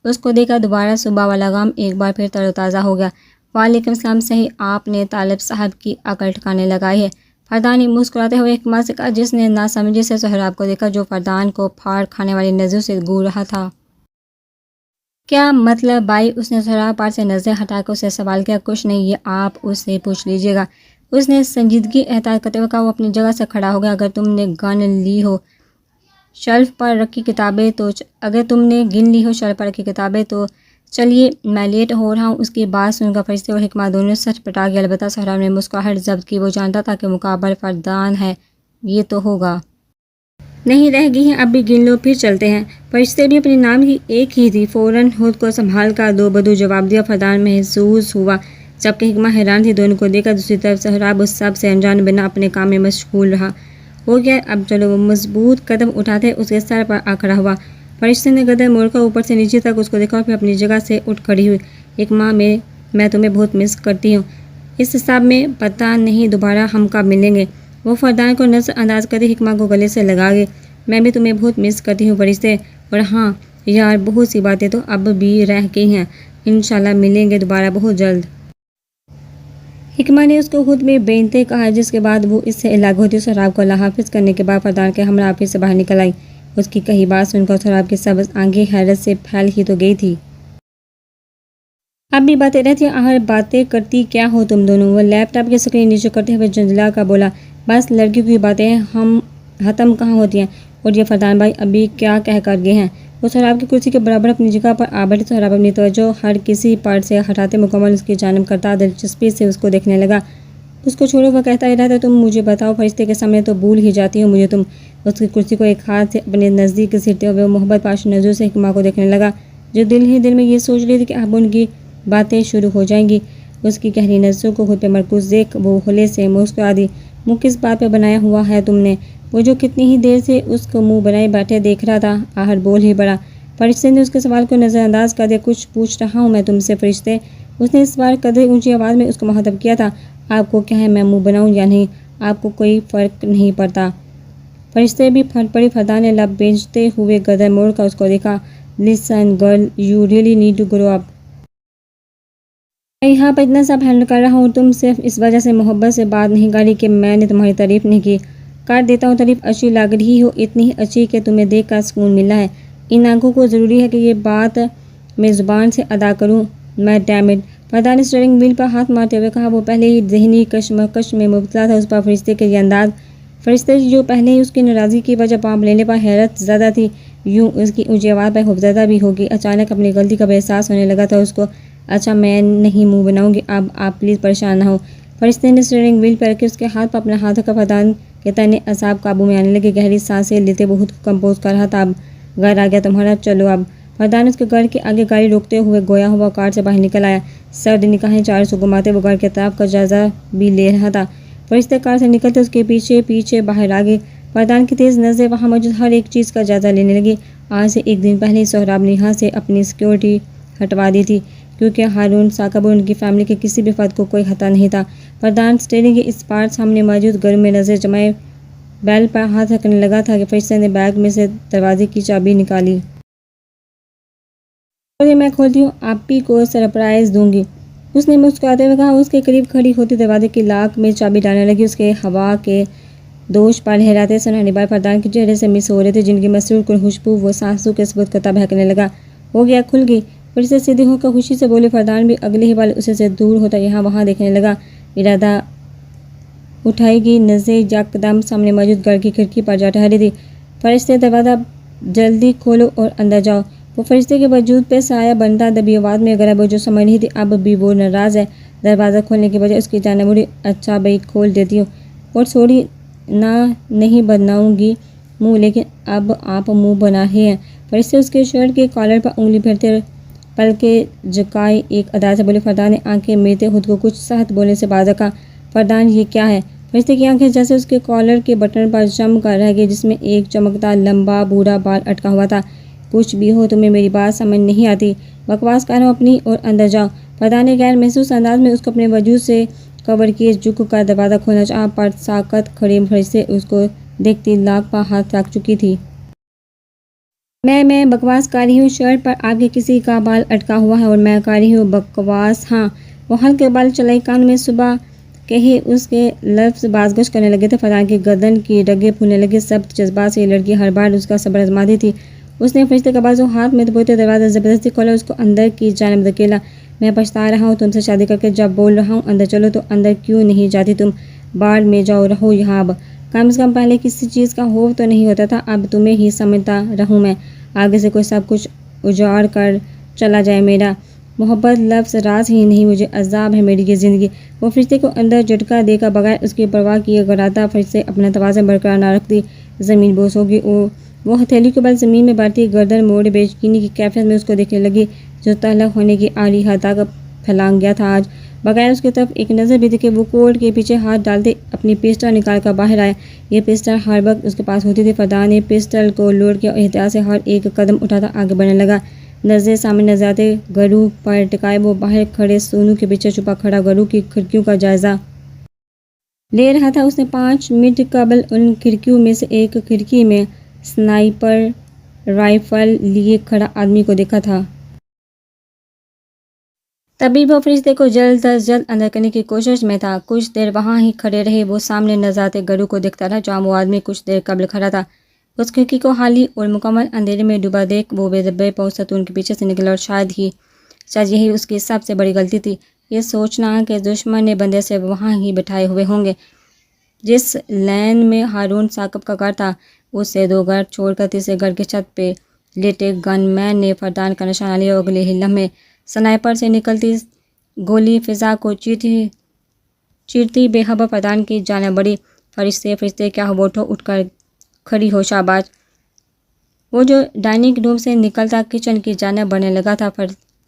اس کو دیکھا دوبارہ صبح والا غم ایک بار پھر تر و تازہ ہو گیا۔ وعلیکم السلام، صحیح آپ نے طالب صاحب کی عقل ٹھکانے لگائی ہے، فردان نے مسکراتے ہوئے حکمہ سے کہا، جس نے ناسمجھی سے سہراب کو دیکھا جو فردان کو پھاڑ کھانے والی نظروں سے گور رہا تھا۔ کیا مطلب بھائی؟ اس نے سہراب پار سے نظریں ہٹا کر اسے سوال کیا۔ کچھ نہیں، یہ آپ اس سے پوچھ لیجیے گا، اس نے سنجیدگی احتیاط کرتے ہوئے کہا۔ وہ اپنی جگہ سے کھڑا ہو گیا۔ اگر تم نے گن لی ہو شیلف پر رکھی کتابیں تو چلیے، میں لیٹ ہو رہا ہوں۔ اس کی بات سن کر فرشتے اور حکمہ دونوں سچ پٹا گئے۔ البتہ سہراب نے مسکراہٹ ضبط کی، وہ جانتا تھا کہ مقابل فردان ہے، یہ تو ہوگا نہیں رہ گئی ہیں، اب بھی گن لو پھر چلتے ہیں۔ فرشتے بھی اپنے نام کی ایک ہی تھی۔ فوراً خود کو سنبھال کر دو بدو جواب دیا۔ فردان محظوظ ہوا، جبکہ حکمہ حیران تھی۔ دونوں کو دیکھ کر دوسری طرف سہراب اس سب سے انجان بنا اپنے کام میں مشغول رہا۔ ہو گیا اب چلو۔ وہ مضبوط قدم اٹھاتے اس کے سر پر آ کھڑا ہوا۔ فرشتے نے گردن موڑ کر اوپر سے نیچے تک اس کو دیکھا اور پھر اپنی جگہ سے اٹھ کھڑی ہوئی۔ حکمہ میں تمہیں بہت مس کرتی ہوں، اس حساب میں پتہ نہیں دوبارہ ہم کب ملیں گے۔ وہ فردان کو نظر انداز کرتی حکمہ کو گلے سے لگا گئی۔ میں بھی تمہیں بہت مس کرتی ہوں فرشتے، اور ہاں یار، بہت سی باتیں تو اب بھی رہ گئی ہیں، انشاءاللہ ملیں گے دوبارہ بہت جلد۔ حکمہ نے اس کو خود میں بے انتہا کہا، جس کے بعد وہ اس سے الگ ہوتی۔ سہراب کو اللہ حافظ کرنے کے بعد فردان کے ہمراہ آفس سے باہر نکل آئی۔ اس کی کہی بات سن کر سہراب کی سبز آنکھیں حیرت سے پھیل ہی تو گئی تھی۔ اب بھی باتیں رہتی ہیں، آخر باتیں کرتی کیا ہو تم دونوں؟ وہ لیپ ٹاپ کی سکرین نیچے کرتے ہوئے جھنجھلا کر بولا، بس لڑکیوں کی باتیں ہم ختم کہاں ہوتی ہیں، اور یہ فردان بھائی ابھی کیا کہہ کر گئے ہیں؟ وہ سہراب کی کرسی کے برابر اپنی جگہ پر آ بیٹھی۔ سہراب اپنی توجہ ہر کسی پارٹ سے ہٹاتے مکمل اس کی جانب کرتا دلچسپی سے اس کو دیکھنے لگا۔ اس کو چھوڑو، وہ کہتا ہی رہتا، تم مجھے بتاؤ، فرشتے کے سامنے تو بھول ہی جاتی ہوں مجھے تم۔ اس کی کرسی کو ایک ہاتھ سے اپنے نزدیک گھسیٹتے ہوئے وہ محبت پاش نظروں سے حکمہ کو دیکھنے لگا، جو دل ہی دل میں یہ سوچ رہی تھی کہ اب ان کی باتیں شروع ہو جائیں گی۔ اس کی گہری نظروں کو خود پہ مرکوز دیکھ وہ ہلے سے مسکرا دی۔ منہ کس بات پہ بنایا ہوا ہے تم نے؟ وہ جو کتنی ہی دیر سے اس کو منہ بنائے بیٹھے دیکھ رہا تھا، آخر بول ہی پڑا۔ فرشتے نے اس کے سوال کو نظر انداز کر دیا۔ کچھ پوچھ رہا ہوں میں تم سے فرشتے، اس نے اس بار قدرے اونچی آواز میں اس کو مخاطب کیا تھا۔ آپ کو کیا ہے، میں منہ بناؤں یا نہیں، آپ کو کوئی فرق نہیں پڑتا؟ فرشتے بھی پھٹ پڑی۔ فردان نے لب بھیجتے ہوئے گردن موڑ کر اس کو دیکھا۔ Listen girl, you really need to grow up. میں یہاں پر اتنا سب ہینڈل کر رہا ہوں، تم صرف اس وجہ سے محبت سے بات نہیں کر رہی کہ میں نے تمہاری تعریف نہیں کی۔ کر دیتا ہوں تعریف، اچھی لگ رہی ہو، اتنی ہی اچھی کہ تمہیں دیکھ کر سکون ملا ہے۔ ان آنکھوں کو ضروری ہے کہ یہ بات میں زبان سے ادا کروں، میں ڈیم اٹ۔ فردان نے اسٹیئرنگ وہیل پر ہاتھ مارتے ہوئے کہا۔ وہ پہلے ہی ذہنی کشمکش میں مبتلا تھا، اس پر فرشتے کے یہ انداز، فرشتے جو پہلے ہی اس کی ناراضگی کی وجہ پانپ لینے پر حیرت زدہ تھی، یوں اس کی اونچی آواز پر خوفزدہ بھی ہوگی۔ اچانک اپنی غلطی کا احساس ہونے لگا تھا اس کو۔ اچھا میں نہیں منہ بناؤں گی، اب آپ پلیز پریشان نہ ہو۔ فرشتے نے اسٹیئرنگ وہیل پر رکھے اس کے ہاتھ پر اپنا ہاتھ رکھا۔ فردان کے تن اعصاب قابو میں آنے لگے، گہری سانسیں لیتے وہ خود کو کمپوز کر رہا تھا۔ اب گھر آ گیا تمہارا، چلو اب۔ فردان اس کے گھر کے آگے گاڑی روکتے ہوئے گویا ہوا کار سے باہر نکل آیا۔ سرد نگاہیں چاروں سے گھماتے وہ گھر کے اطراف کا جائزہ بھی لے رہا تھا۔ فرشتے کار سے نکلتے اس کے پیچھے پیچھے باہر آ گئے۔ فردان کی تیز نظریں وہاں موجود ہر ایک چیز کا جائزہ لینے لگی۔ آج سے ایک دن پہلے سہراب نے یہاں سے اپنی سیکیورٹی ہٹوا دی تھی، کیونکہ ہارون ثاقب اور ان کی فیملی کے کسی بھی فرد کو کوئی خطرہ نہیں تھا۔ فردان اسٹیئرنگ کے اس پار سامنے موجود گھر میں نظر جمائے بیل پر ہاتھ رکھنے لگا تھا کہ فرشتے نے بیگ میں سے دروازے کی چابی نکالی۔ اور یہ میں کھولتی ہوں، آپی کو سرپرائز دوں گی، اس نے مسکراتے ہوئے کہا۔ اس کے قریب کھڑی ہوتی دروازے کی لاک میں چابی ڈالنے لگی۔ اس کے ہوا کے دوش پر لہراتے سنہرے بال فردان کے چہرے سے مس ہو رہے تھے، جن کی مسرور کن خوشبو وہ سانسوں کے ثبوت کرتا بہکنے لگا۔ ہو گیا، کھل گئی۔ فرشتے سیدھے ہو کر خوشی سے بولے۔ فردان بھی اگلے ہی پل اسے سے دور ہوتا یہاں وہاں دیکھنے لگا۔ ارادہ اٹھائی گئی نظریں یکدم سامنے موجود گھر کی کھڑکی پر جا ٹھہری تھی۔ فرشتے دروازہ جلدی کھولو اور اندر جاؤ۔ وہ فرشتے کے وجود پہ سایہ بنتا دبی آواز میں اگر وہ جو سمجھ رہی تھی اب بھی وہ ناراض ہے، دروازہ کھولنے کی بجائے اس کی جانب مڑی۔ اچھا بھائی کھول دیتی ہوں، اور سوری نہ نہیں بناؤں گی منہ، لیکن اب آپ منہ بنا رہے ہیں۔ فرشتے اس کے شرٹ کے کالر پر انگلی پھیرتے پلکیں جھکائے ایک ادا سے بولے۔ فردان نے آنکھیں میرتے خود کو کچھ سخت بولنے سے باز رکھا۔ فردان یہ کیا ہے؟ فرشتے کی آنکھیں جیسے اس کے کالر کے بٹن پر جم کر رہ گئی، جس میں ایک چمکتا لمبا بھورا بال اٹکا ہوا تھا۔ کچھ بھی ہو تمہیں میری بات سمجھ نہیں آتی، بکواس کر رہا ہوں اپنی، اور اندر جاؤ۔ فردان نے غیر محسوس انداز میں اس کو اپنے وجود سے کور کیے جھک کر دروازہ کھولنا چاہا، پر ساکت کھڑے فرشتے اس کو دیکھتی لاک پر ہاتھ رکھ چکی تھی۔ میں بکواس کر رہی ہوں، شرٹ پر آپ کے کسی کا بال اٹکا ہوا ہے اور میں کر رہی ہوں بکواس؟ ہاں۔ وہ ہلکے بال چلائی کان میں صبح کے ہی اس کے لفظ بازگشت کرنے لگے تھے۔ فردان کی گردن کی رگیں پھولنے لگی۔ سخت جذبات سے یہ لڑکی ہر بار اس کا صبر آزماتی تھی۔ اس نے فرشتے کا بازو ہاتھ میں دبوتے دروازہ زبردستی کھولا، اس کو اندر کی جانب دھکیلا۔ میں پچھتا رہا ہوں تم سے شادی کر کے، جب بول رہا ہوں اندر چلو تو اندر کیوں نہیں جاتی تم؟ بار میں جاؤ، رہو یہاں اب۔ کم از کم پہلے کسی چیز کا خوف تو نہیں ہوتا تھا، اب تمہیں ہی سمجھتا رہوں میں، آگے سے کوئی سب کچھ اجاڑ کر چلا جائے۔ میرا محبت لفظ راز ہی نہیں، مجھے عذاب ہے میری یہ زندگی۔ وہ فرشتے کو اندر جھٹکا دے کر بغیر اس کی پرواہ کیے گراتا۔ فرشتے اپنا توازن برقرار نہ رکھتی، زمین بوس ہوگی۔ وہ ہتھیلی کے بل زمین میں بڑھتی گردن موڑے بے یقینی کی کیفیت میں اس کو دیکھنے لگی جو تلخ ہونے کی اعلیٰ حد تک پھیلانگ گیا تھا آج۔ بغیر اس کی طرف ایک نظر بھی دیکھے وہ کوٹ کے پیچھے ہاتھ ڈالتے اپنی پسٹل نکال کر باہر آئے۔ یہ پسٹل ہر وقت اس کے پاس ہوتی تھی۔ فردان نے پسٹل کو لوڈ کیا اور احتیاط سے ہر ایک قدم اٹھاتا آگے بڑھنے لگا۔ نظریں سامنے نظر آتے گرو پر ٹکائے، وہ باہر کھڑے سونو کے پیچھے چھپا کھڑا گرو کی کھڑکیوں کا جائزہ لے رہا تھا۔ اس نے 5 منٹ قبل ان کھڑکیوں میں سے ایک کھڑکی میں سنائپر رائفل لیے کھڑا آدمی کو دیکھا تھا۔ تبھی وہ فرشتے کو جلد از جلد اندر کرنے کی کوشش میں تھا۔ کچھ دیر وہاں ہی کھڑے رہے۔ وہ سامنے نظر آتے گرو کو دیکھتا رہا جہاں وہ آدمی کچھ دیر قبل کھڑا تھا۔ اس کھڑکی کو خالی اور مکمل اندھیرے میں ڈوبا دیکھ وہ بے دبے پاؤں ستون کے پیچھے سے نکلا اور شاید یہی اس کی سب سے بڑی غلطی تھی، یہ سوچنا کہ دشمن نے بندے سے وہاں ہی بٹھائے ہوئے ہوں گے۔ جس لین میں ہارون ثاقب کا گھر تھا، اس سے 2 گھر چھوڑ کر تیسرے گھر کی چھت پہ لیٹے گن مین نے فردان کا نشانہ لیا اور اگلے ہی لمحے سنائپر سے نکلتی گولی فضا کو چیرتی بے خبر فردان کی جانب بڑھی۔ فرشتے کیا ہو، اٹھو، اٹھ کر کھڑی ہو، شاباش۔ وہ جو ڈائننگ روم سے نکلتا کچن کی جانب بڑھنے لگا تھا،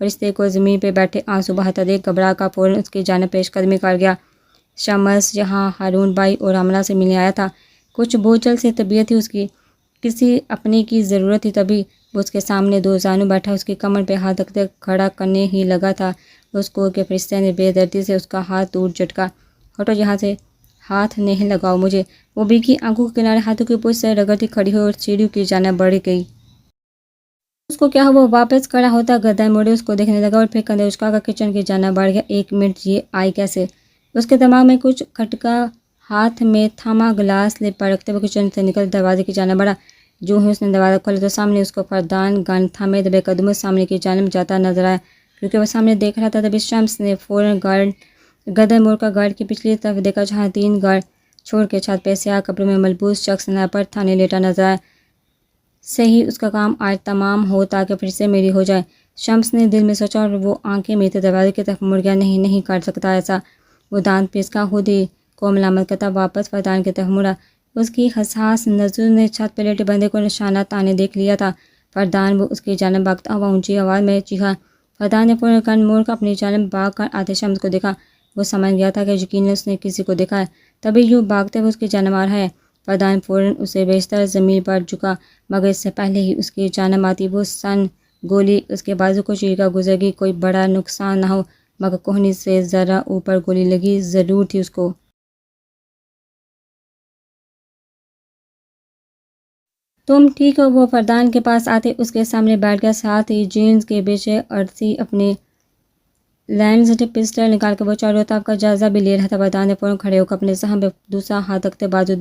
فرشتے کو زمین پہ بیٹھے آنسو بہاتا دیکھ گھبرا کر فوراً اس کی جانب پیش قدمی کر گیا۔ شمس یہاں ہارون بھائی اور حملہ سے ملنے آیا تھا، کچھ بوجھل سی طبیعت تھی اس کی، کسی اپنے کی ضرورت تھی۔ تبھی وہ اس کے سامنے 2 زانو بیٹھا اس کی کمر پہ ہاتھ رکھتے کھڑا کرنے ہی لگا تھا، اس کو کہ فرشتے نے بے دردی سے اس کا ہاتھ دور جھٹکا۔ ہٹو یہاں سے، ہاتھ نہیں لگاؤ مجھے۔ وہ بھیگی آنکھوں کے کنارے ہاتھوں کی پشت سے رگڑتی کھڑی ہوئی اور سیڑھیوں کی جانب بڑھ گئی۔ اس کو کیا ہوا، وہ واپس کھڑا ہوتا گردن موڑے اس کو دیکھنے لگا اور پھر کندھے اچکا کر کچن کی جانب بڑھ گیا۔ 1 منٹ، یہ آئی کیسے؟ اس کے دماغ میں کچھ کھٹکا۔ ہاتھ میں تھما گلاس لپ پر رکھتے ہوئے کچن سے نکل دروازے کی جانب بڑھا۔ جو ہی اس نے دروازہ کھولا تو سامنے اس کو فردان گن تھامے دبے قدموں سامنے کی جانب جاتا نظر آیا۔ کیونکہ وہ سامنے دیکھ رہا تھا، تبھی شمس نے فوراً گردن موڑ کر گھر کی پچھلی طرف دیکھا جہاں 3 گھر چھوڑ کے چھت پہ سیاہ کپڑوں میں ملبوس شخص سنائپر تھانے لیٹا نظر آیا۔ صحیح، اس کا کام آج تمام ہو تاکہ پھر سے میری ہو جائے، شمس نے دل میں سوچا اور وہ آنکھیں میتے دروازے کی طرف مڑ گیا۔ نہیں کر سکتا ایسا، وہ دانت پیس کر خود ہی کو ملامت کرتا واپس فردان کی طرف مڑا۔ اس کی حساس نظروں نے چھت پہ لیٹے بندے کو نشانہ تانے دیکھ لیا تھا۔ فردان، وہ اس کی جانب بھاگتا ہوا اونچی آواز میں چیخا۔ فردان نے فوراً گن موڑ کر اپنی جانب بھاگ کر آتے شمس کو دیکھا۔ وہ سمجھ گیا تھا کہ یقیناً اس نے کسی کو دیکھا ہے، تبھی یوں بھاگتے ہوئے اس کی جانب آ رہا ہے۔ فردان فوراً اسے بیشتر زمین پر جھکا، مگر اس سے پہلے ہی اس کی جانب آتی وہ سن گولی اس کے بازو کو چیر کر گزر گئی۔ کوئی بڑا نقصان نہ ہو، مگر کوہنی سے ذرا اوپر گولی لگی ضرور تھی اس کو۔ تم ٹھیک ہو؟ وہ فردان کے پاس آتے اس کے سامنے بیٹھ گیا، ساتھ ہی جینز کے پیچھے اڑتی اپنی لینڈسڈ پسٹل نکال کر وہ چاروں طرف کا جائزہ بھی لے رہا تھا۔ فردان نے فوراً کھڑے ہو کر اپنے زخم پہ دوسرا ہاتھ رکھتے بازو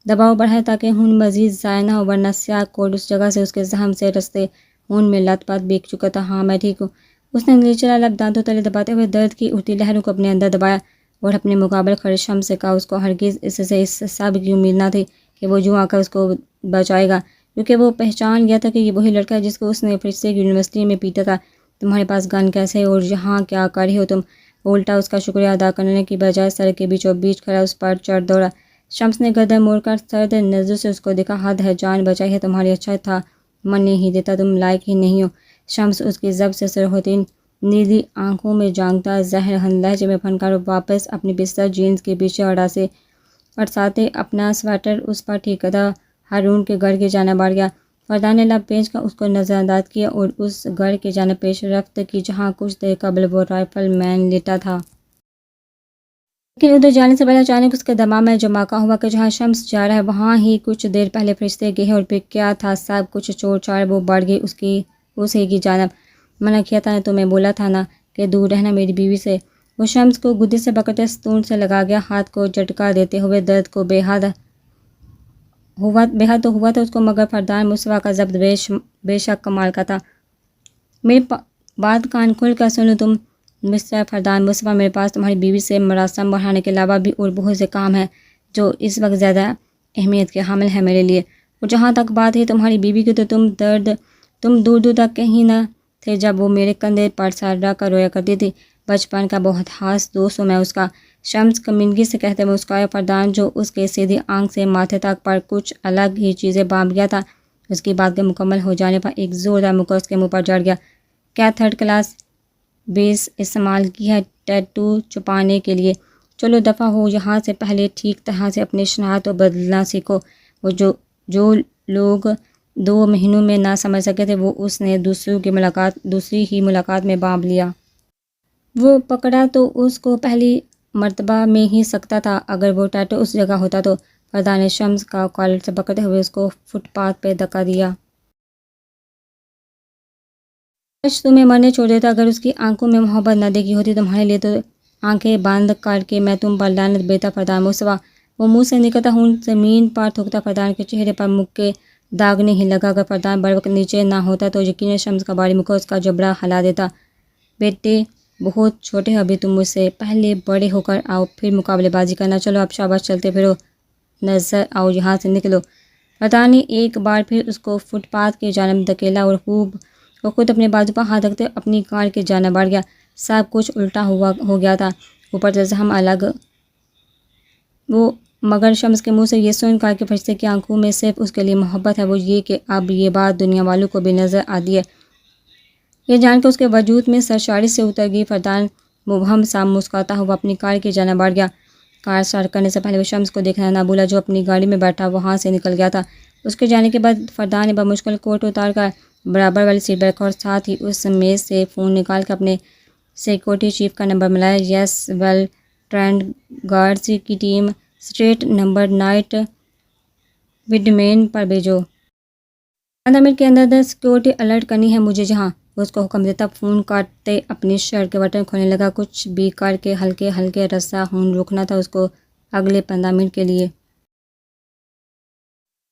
دباؤ بڑھایا تاکہ خون مزید ضائع نہ ہو، ورنہ سیاہ کوٹ اس جگہ سے اس کے زخم سے رستے خون میں لت پت بھیگ چکا تھا۔ ہاں میں ٹھیک ہوں۔ اس نے نیچلا لب دانتوں تلے دباتے ہوئے درد کی اٹھتی لہروں کو اپنے اندر دبایا اور اپنے مقابل کھڑے شمس سے کہا۔ اس کو ہرگز اس سے اس سب کی امید نہ تھی کہ وہ یوں آ کر اس کو بچائے گا، کیونکہ وہ پہچان گیا تھا کہ یہ وہی لڑکا ہے جس کو اس نے فرشتے کی یونیورسٹی میں پیٹا تھا۔ تمہارے پاس گن کیسے ہے اور یہاں کیا کر رہی ہو تم؟ وہ الٹا اس کا شکریہ ادا کرنے کی بجائے سڑک کے بیچوں بیچ کھڑا اس پر چڑھ دوڑا۔ شمس نے گردن موڑ کر سرد نظر سے اس کو دیکھا۔ حد ہے، جان بچائی ہے تمہاری، اچھا تھا من نہیں دیتا، تم لائق ہی نہیں ہو۔ شمس اس کی ضبط سے سر ہوتی نیلی آنکھوں میں جانگتا زہر ہن لہجے میں پھنکار واپس اپنی بستر جینز کے پیچھے اڑساتے اپنا سویٹر اس پر ٹھیک کرتا ہارون کے گھر کی جانب بڑھ گیا۔ فردان نے لب پینچ کر اس کو نظر انداز کیا اور اس گھر کی جانب پیش رفت کی جہاں کچھ دیر قبل وہ رائفل مین لیٹا تھا۔ لیکن ادھر جانے سے پہلے اچانک اس کے دماغ میں جماکا ہوا کہ جہاں شمس جا رہا ہے وہاں ہی کچھ دیر پہلے فرشتے گئے ہیں، اور پھر کیا تھا سب کچھ چور چار وہ بڑھ گئی اسی کی جانب۔ منع کیا تھا نا، تمہیں بولا تھا نا کہ دور رہنا میری بیوی سے۔ وہ شمس کو گدی سے پکڑتے ستون سے لگا گیا، ہاتھ کو جھٹکا دیتے ہوئے درد کو بے حد تو ہوا تھا اس کو، مگر فردان مصطفیٰ کا ضبط بے شک کمال کا تھا۔ میری بات کان کھول کر سنو تم مسٹر فردان مصطفیٰ، میرے پاس تمہاری بیوی سے مراسم بڑھانے کے علاوہ بھی اور بہت سے کام ہیں جو اس وقت زیادہ اہمیت کے حامل ہیں میرے لیے۔ اور جہاں تک بات ہے تمہاری بیوی کی، تو تم دور دور تک کہیں نہ تھے جب وہ میرے کندھے پر سر رکھ کر رویا کرتی تھی۔ بچپن کا بہت خاص دوست ہوں میں اس کا، شمس کمینگی سے کہتے ہوئے مسکرایا۔ فردان جو اس کے سیدھی آنکھ سے ماتھے تک پر کچھ الگ ہی چیزیں بانپ گیا تھا، اس کی بات کے مکمل ہو جانے پر ایک زوردار مکر اس کے منہ پر جڑ گیا۔ کیا تھرڈ کلاس بیس استعمال کی ہے ٹیٹو چھپانے کے لیے؟ چلو دفعہ ہو یہاں سے، پہلے ٹھیک طرح سے اپنی شناخت بدلنا سیکھو۔ وہ جو لوگ 2 مہینوں میں نہ سمجھ سکے تھے وہ اس نے دوسری ہی ملاقات میں بانپ لیا۔ وہ پکڑا تو اس کو پہلی مرتبہ میں ہی سکتا تھا اگر وہ ٹیٹو اس جگہ ہوتا تو۔ فردان نے شمس کا کالر سے پکڑتے ہوئے اس کو فٹ پاتھ پہ دھکا دیا۔ تمہیں مرنے چھوڑ دیتا اگر اس کی آنکھوں میں محبت نہ دیکھی ہوتی تمہارے لیے، تو آنکھیں بند کر کے میں تم پر لعنت بھیجتا فردان مصطفیٰ۔ وہ منہ سے نکلتا ہوں زمین پر تھوکتا۔ فردان کے چہرے پر مکے داغ نہیں لگا۔ اگر فردان بروقت نیچے نہ ہوتا تو یقیناً شمس کا بھاری مکہ اس کا جبڑا ہلا دیتا۔ بیٹے بہت چھوٹے ہو ابھی تم، مجھ سے پہلے بڑے ہو کر آؤ، پھر مقابلے بازی کرنا۔ چلو اب شاباش، چلتے پھرو، نظر آؤ، یہاں سے نکلو۔ فردان نے ایک بار پھر اس کو فٹ پاتھ کی جانب دھکیلا اور خود اپنے بازو پر ہاتھ رکھتے اپنی کار کی جانب بڑھ گیا۔ سب کچھ الٹا ہو گیا تھا، اوپر سے ہم الگ۔ وہ مگر شمس کے منہ سے یہ سن کر کہ فرشتے کی آنکھوں میں صرف اس کے لیے محبت ہے، وہ یہ کہ اب یہ بات دنیا والوں کو بھی نظر آتی ہے، یہ جان کے اس کے وجود میں سرشاری سے اتر گئی۔ فردان مبہم سا مسکراتا ہوا اپنی کار کی جانب بڑھ گیا۔ کار اسٹارٹ کرنے سے پہلے وہ شمس کو دیکھنا نہ بھولا جو اپنی گاڑی میں بیٹھا وہاں سے نکل گیا تھا۔ اس کے جانے کے بعد فردان نے بمشکل کوٹ اتار کر برابر والی سیٹ پر رکھا اور ساتھ ہی اس میز سے فون نکال کر اپنے سیکورٹی چیف کا نمبر ملایا۔ یس ویل ٹرینڈ گارڈز کی ٹیم اسٹریٹ نمبر نائٹ وڈمین پر بھیجو۔ 15 منٹ کے اندر سیکورٹی الرٹ کرنی ہے مجھے جہاں۔ وہ اس کو حکم دیتا فون کاٹتے اپنی شرٹ کے بٹن کھولنے لگا۔ کچھ بھی کر کے ہلکے رسا خون روکنا تھا اس کو اگلے 15 منٹ کے لیے۔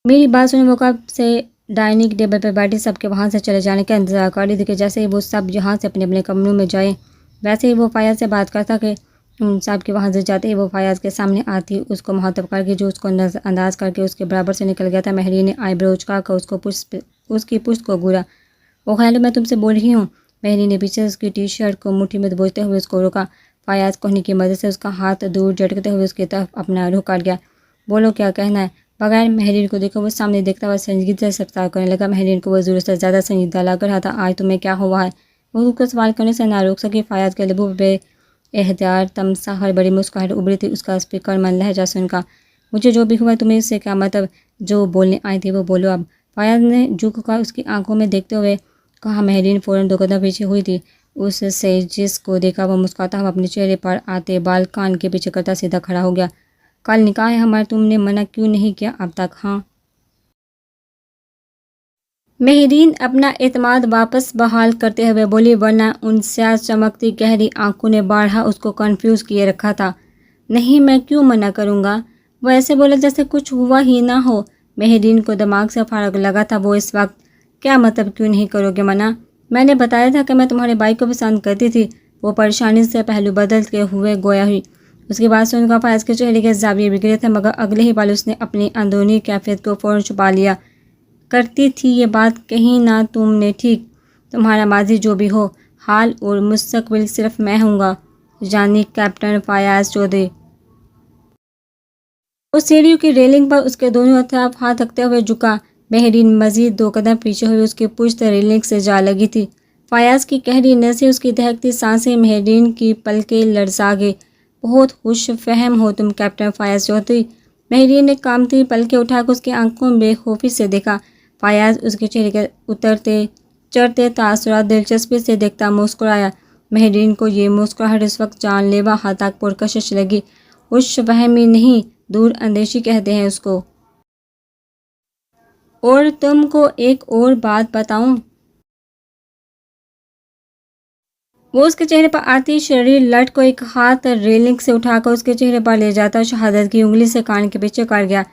میری بات سنیں، وہ کب سے ڈائننگ ٹیبل پر بیٹھی سب کے وہاں سے چلے جانے کا انتظار کر رہی تھی کہ جیسے ہی وہ سب یہاں سے اپنے اپنے کمروں میں جائیں ویسے ہی وہ فیاض سے بات کرتا کہ ان سب کے وہاں سے جاتے ہی وہ فیاض کے سامنے آتی، اس کو مخاطب کر کے جو اس کو نظر انداز کر کے اس کے برابر سے نکل گیا تھا۔ مہرین نے آئی برو اچکا کر اس کی پشت کو گورا۔ وہ خیال میں تم سے بول رہی ہوں۔ مہرین نے پیچھے اس کی ٹی شرٹ کو مٹھی میں دبوچتے ہوئے اس کو روکا۔ فیاض کوہنی کی مدد سے اس کا ہاتھ دور جھٹکتے ہوئے اس کی طرف اپنا رخ کر گیا۔ بولو کیا کہنا ہے؟ بغیر مہرین کو دیکھو وہ سامنے دیکھتا ہوا سنجیدگی سے سرکار کرنے لگا۔ مہرین کو وہ ضرورت سے زیادہ سنجیدہ لگ رہا تھا۔ آج تمہیں کیا ہوا ہے؟ وہ اس کو سوال کرنے سے نہ روک سکی۔ فیاض کے لبوں پہ احتیاط تمساہر بڑی مسکراہٹ ابھری تھی اس کا فکر مند لہجہ سن کر۔ مجھے جو بھی ہوا تمہیں اس سے کیا مطلب؟ جو بولنے آئی تھی وہ بولو اب۔ فیاض نے جھک کر اس کی آنکھوں میں دیکھتے ہوئے کہا۔ مہرین فوراً 2 قدم پیچھے ہوئی تھی اس سے جس کو دیکھا وہ مسکراتا ہوا اپنے چہرے پر آتے بال کان کے پیچھے کرتا سیدھا کھڑا ہو گیا۔ کل نکاح ہے ہمارا، تم نے منع کیوں نہیں کیا اب تک؟ ہاں؟ مہرین اپنا اعتماد واپس بحال کرتے ہوئے بولی، ورنہ ان سیاہ چمکتی گہری آنکھوں نے بارہا اس کو کنفیوز کیے رکھا تھا۔ نہیں، میں کیوں منع کروں گا؟ وہ ایسے بولا جیسے کچھ ہوا ہی نہ ہو۔ مہرین کو دماغ سے فارغ لگا تھا وہ اس وقت۔ کیا مطلب کیوں نہیں کرو گے منع؟ میں نے بتایا تھا کہ میں تمہارے بھائی کو پسند کرتی تھی۔ وہ پریشانی سے پہلو بدلتے ہوئے گویا ہوئی۔ اس کی بات سن کر فیاض کے چہرے کے زاویے بگڑے تھے، مگر اگلے ہی پل اس نے اپنی اندرونی کیفیت کو فوراً چھپا لیا۔ کرتی تھی یہ بات کہیں نہ تم نے، ٹھیک؟ تمہارا ماضی جو بھی ہو، حال اور مستقبل صرف میں ہوں گا، یعنی کیپٹن فیاض چودھری۔ وہ سیڑھیوں کی ریلنگ پر اس کے دونوں اطراف ہاتھ رکھتے ہوئے جھکا۔ مہرین مزید 2 قدم پیچھے ہوئی اس کی پشت ریلنگ سے جا لگی تھی۔ فیاض کی گہری نظریں، اس کی دہکتی سانسیں مہرین کی پلکیں لرزا گئی۔ بہت خوش فہم ہو تم کیپٹن فیاض چودھری۔ مہرین نے کامتی پلکیں اٹھا کر اس کی آنکھوں میں بے خوفی سے دیکھا۔ فیاض اس کے چہرے کے چڑھتے تاثرات دلچسپی سے دیکھتا مسکرایا۔ مہرین کو یہ مسکراہٹ اس وقت جان لیوا حد تک پرکشش لگی خوش فہمی نہیں، دور اندیشی کہتے ہیں اس کو۔ اور تم کو ایک اور بات بتاؤں؟ وہ اس کے چہرے پر آتی شریر لٹ کو ایک ہاتھ ریلنگ سے اٹھا کر اس کے چہرے پر لے جاتا، شہادت کی انگلی سے کان کے پیچھے کاٹ گیا۔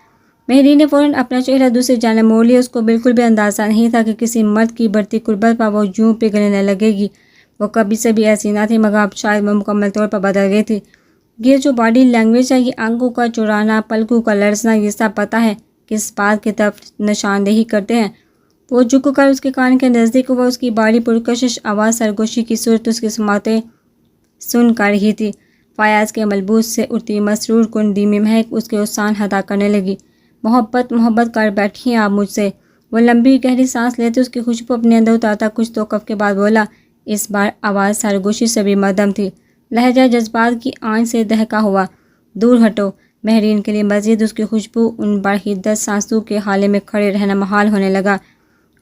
مہرین نے فوراً اپنا چہرہ دوسری جانب موڑ لیا۔ اس کو بالکل بھی اندازہ نہیں تھا کہ کسی مرد کی بڑھتی قربت پر وہ یوں پگھلنے لگے گی۔ وہ کبھی سے بھی ایسی نہ تھی، مگر اب شاید وہ مکمل طور پر بدل گئی تھی۔ یہ جو باڈی لینگویج ہے، یہ آنکھوں کا چرانا، پلکوں کا لرزنا، یہ سب پتہ ہے کس بات کی طرف نشاندہی کرتے ہیں۔ وہ جھک کر اس کے کان کے نزدیک ہوا۔ اس کی باری پرکشش آواز سرگوشی کی صورت اس کی سماعتیں سن کر رہی تھی۔ فیاض کے ملبوس سے اٹھتی مسرور کن دھیمی مہک اس کے اذہان ہدا کرنے لگی۔ محبت محبت کر بیٹھی ہیں آپ مجھ سے؟ وہ لمبی گہری سانس لیتے اس کی خوشبو اپنے اندر اتارتا کچھ توقف کے بعد بولا۔ اس بار آواز سرگوشی سے بھی مدھم تھی، لہجہ جذبات کی آنچ سے دہکا ہوا۔ دور ہٹو۔ مہرین کے لیے مزید اس کی خوشبو ان بڑھدت سانسوں کے حالے میں کھڑے رہنا محال ہونے لگا۔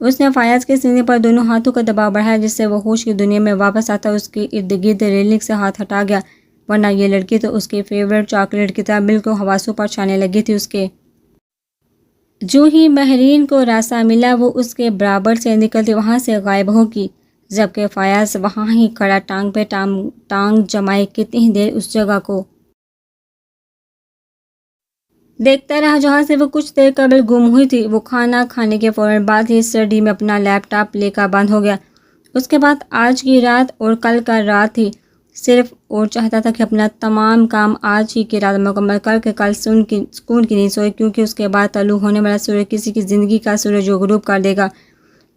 اس نے فیاض کے سینے پر دونوں ہاتھوں کا دباؤ بڑھایا، جس سے وہ ہوش کی دنیا میں واپس آتا اس کے ارد گرد ریلنگ سے ہاتھ ہٹا گیا، ورنہ یہ لڑکی تو اس کے فیورٹ چاکلیٹ کی طرح بالکل حواسوں پر چھانے لگی تھی۔ اس کے جو ہی مہرین کو راستہ ملا، وہ اس کے برابر سے نکلتی وہاں سے غائب ہوگی، جبکہ فیاض وہاں ہی کھڑا ٹانگ پہ ٹانگ جمائے کتنی دیر اس جگہ کو دیکھتا رہا جہاں سے وہ کچھ دیر قبل گم ہوئی تھی۔ وہ کھانا کھانے کے فوراً بعد ہی سرڈی میں اپنا لیپ ٹاپ لے کر بند ہو گیا۔ اس کے بعد آج کی رات اور کل کا رات تھی، صرف اور چاہتا تھا کہ اپنا تمام کام آج ہی کی رات مکمل کر کے کل سکون کی نیند سوئے، کیونکہ اس کے بعد طلوع ہونے والا سورج کسی کی زندگی کا سورج غروب کر دے گا۔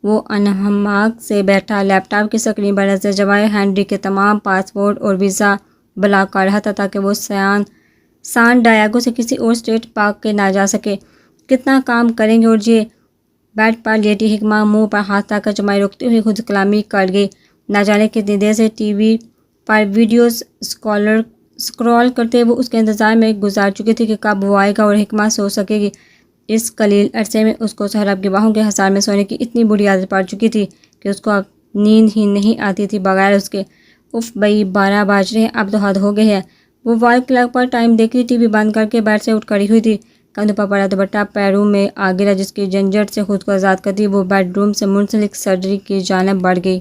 وہ انہماک سے بیٹھا لیپ ٹاپ کی سکرین پر نظر جمائے ہنری کے تمام پاسپورٹ اور ویزا بلاک کر رہا تھا تاکہ وہ سان ڈیاگو سے کسی اور اسٹیٹ پاک کے نہ جا سکے۔ کتنا کام کریں گے؟ اور یہ بیڈ پر لیٹی حکمہ منہ پر ہاتھ رکھ کر جمائے روکتے ہوئے خود کلامی کر گئی۔ نہ جانے کتنی دیر سے ٹی وی پر ویڈیوز سکرول کرتے وہ اس کے انتظار میں گزار چکی تھی کہ کب وہ آئے گا اور حکمہ سو سکے گی۔ اس قلیل عرصے میں اس کو سہراب کی باہوں کے حصار میں سونے کی اتنی بری عادت پڑ چکی تھی کہ اس کو اب نیند ہی نہیں آتی تھی بغیر اس کے۔ اف بھئی، 12 بج رہے ہیں، اب تو حد ہو گئی ہے۔ وہ وال کلاک پر ٹائم دیکھی، ٹی وی بند کر کے بیڈ سے اٹھ کھڑی ہوئی تھی۔ کندھوں پر پڑا دوپٹہ پیروں میں آ گرا، جس کی جھنجھٹ سے خود کو آزاد کرتی وہ بیڈ روم سے منسلک سرجری کی جانب بڑھ گئی۔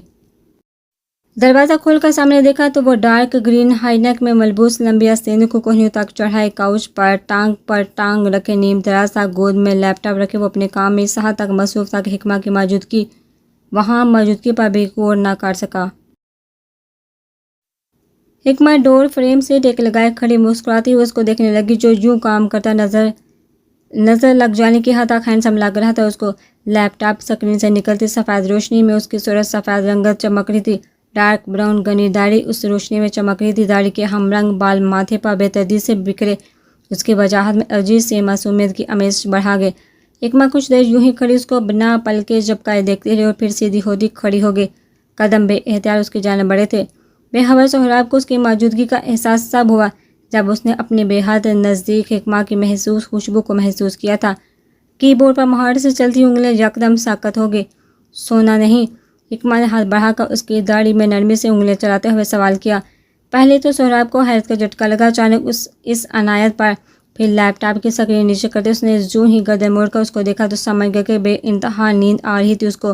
دروازہ کھول کر سامنے دیکھا تو وہ ڈارک گرین ہائی نیک میں ملبوس لمبی آستینوں کو کوہنیوں تک چڑھائے کاؤچ پر ٹانگ رکھے نیم دراز تھا، گود میں لیپ ٹاپ رکھے وہ اپنے کام میں اس حد تک مصروف تھا کہ حکمہ کی موجودگی پر بھی غور نہ کر سکا۔ حکمہ ڈور فریم سے ٹیک لگائے کھڑی مسکراتی ہوئی اس کو دیکھنے لگی، جو یوں کام کرتا نظر لگ جانے کی حد تک ہینڈسم لگ رہا تھا۔ اس کو لیپ ٹاپ سکرین سے نکلتی سفید روشنی میں اس کی صورت سفید رنگت چمک رہی تھی۔ ڈارک براؤن گھنی داڑھی اس روشنی میں چمک رہی تھی، داڑھی کے ہم رنگ بال ماتھے پر بے ترتیب سے بکھرے اس کی وجاہت میں عجیب سی معصومیت کی آمیز بڑھا گئے۔ حکمہ کچھ دیر یوں ہی کھڑی اس کو بنا پلکے جھپکائے دیکھتی رہی اور پھر سیدھی ہوتی کھڑی ہو گئی۔ قدم بے احتیاط اس کی جانب بڑھے تھے۔ بے خبر سہراب کو اس کی موجودگی کا احساس تب ہوا جب اس نے اپنے بے حد نزدیک حکمہ کی محسوس خوشبو کو محسوس کیا تھا۔ کی بورڈ پر مہارت سے چلتی انگلیاں یکدم ساکت ہو گئی۔ سونا نہیں؟ حکمہ نے ہاتھ بڑھا کر اس کی داڑھی میں نرمی سے انگلیاں چلاتے ہوئے سوال کیا۔ پہلے تو سہراب کو حیرت کا جھٹکا لگا اچانک اس عنایت پر، پھر لیپ ٹاپ کی سکرین نیچے کرتے اس نے جو ہی گردن موڑ کر اس کو دیکھا تو سمجھ گیا کہ بے انتہا نیند آ رہی تھی اس کو۔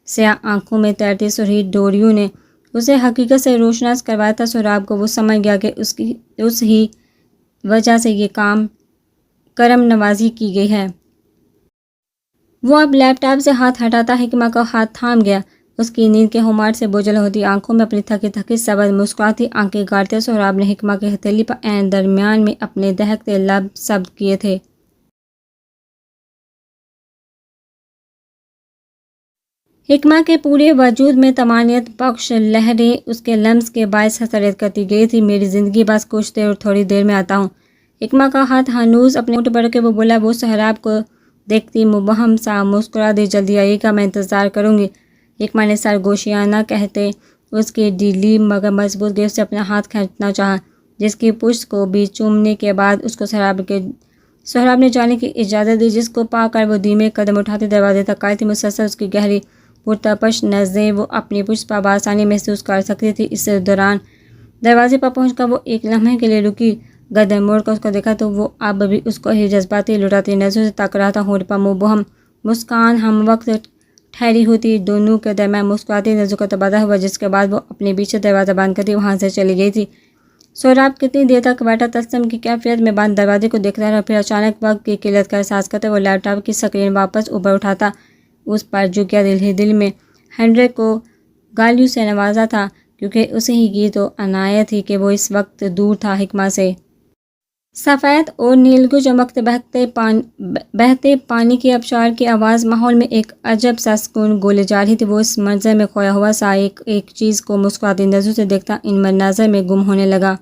سیاہ آنکھوں میں تیرتی سرخی ڈوریوں نے اسے حقیقت سے روشناس کروایا تھا۔ سہراب کو وہ سمجھ گیا کہ اس ہی وجہ سے یہ کرم نوازی کی گئی ہے۔ وہ اب لیپ ٹاپ سے ہاتھ ہٹاتا حکمہ کا ہاتھ تھام گیا۔ اس کی نیند کے خمار سے بوجھل ہوتی آنکھوں میں اپنی تھکی سبز مسکراتی آنکھیں گاڑتے سہراب نے حکمہ کی ہتھیلی پر عین درمیان میں اپنے دہکتے لب ثبت کیے تھے۔ حکمہ کے پورے وجود میں طمانینت بخش لہریں اس کے لمس کے باعث حسرت کرتی گئی تھی۔ میری زندگی بس کچھ دیر اور تھوڑی دیر میں آتا ہوں۔ حکمہ کا ہاتھ ہنوز اپنے ہونٹ پر کے وہ بولا۔ وہ سہراب کو دیکھتی مبہم سا مسکرا دی۔ جلدی آئیے گا، میں انتظار کروں گی۔ حکمہ نے سرگوشیانہ کہتے اس کی ڈھیلی مگر مضبوط گرفت سے اپنا ہاتھ کھینچنا چاہا، جس کی پشت کو بھی چومنے کے بعد اس کو سہراب نے جانے کی اجازت دی، جس کو پا کر وہ دھیمے قدم اٹھاتے دروازے تک آئی تھی۔ مسلسل اس کی گہری پرتپش نظریں وہ اپنی پشت پر بآسانی محسوس کر سکتی تھی۔ اس دوران دروازے پر پہنچ کر وہ ایک لمحے کے لیے رکی، گردن موڑ کر اس کو دیکھا تو وہ اب بھی اس کو ہی جذباتی لٹاتی نظروں سے تاک رہا تھا. ہونٹ پر مبہم مسکان ہم وقت ٹھہری ہوتی. دونوں کے درمیان مسکراتی نظروں کا تبادلہ ہوا، جس کے بعد وہ اپنے پیچھے دروازہ بند کرتی وہاں سے چلی گئی تھی. سہراب کتنی دیر تک بیٹھا تبسم کی کیفیت میں بند دروازے کو دیکھتا رہا. پھر اچانک وقت کی قلت کا احساس کرتے وہ لیپ ٹاپ کی سکرین واپس اوپر اٹھاتا. اس پر جو کیا دل ہی دل میں ہنری کو گالیوں سے نوازا تھا، کیونکہ اسے ہی کی تو عنایت تھی کہ وہ اس وقت دور تھا حکمہ سے. سفید اور نیلگو چمکتے بہتے پانی کی آبشار کی آواز ماحول میں ایک عجب سا سکون گھولے جا رہی تھی. وہ اس منظر میں کھویا ہوا سا ایک ایک چیز کو مسکراتی نظروں سے دیکھتا ان مناظر میں گم ہونے لگا.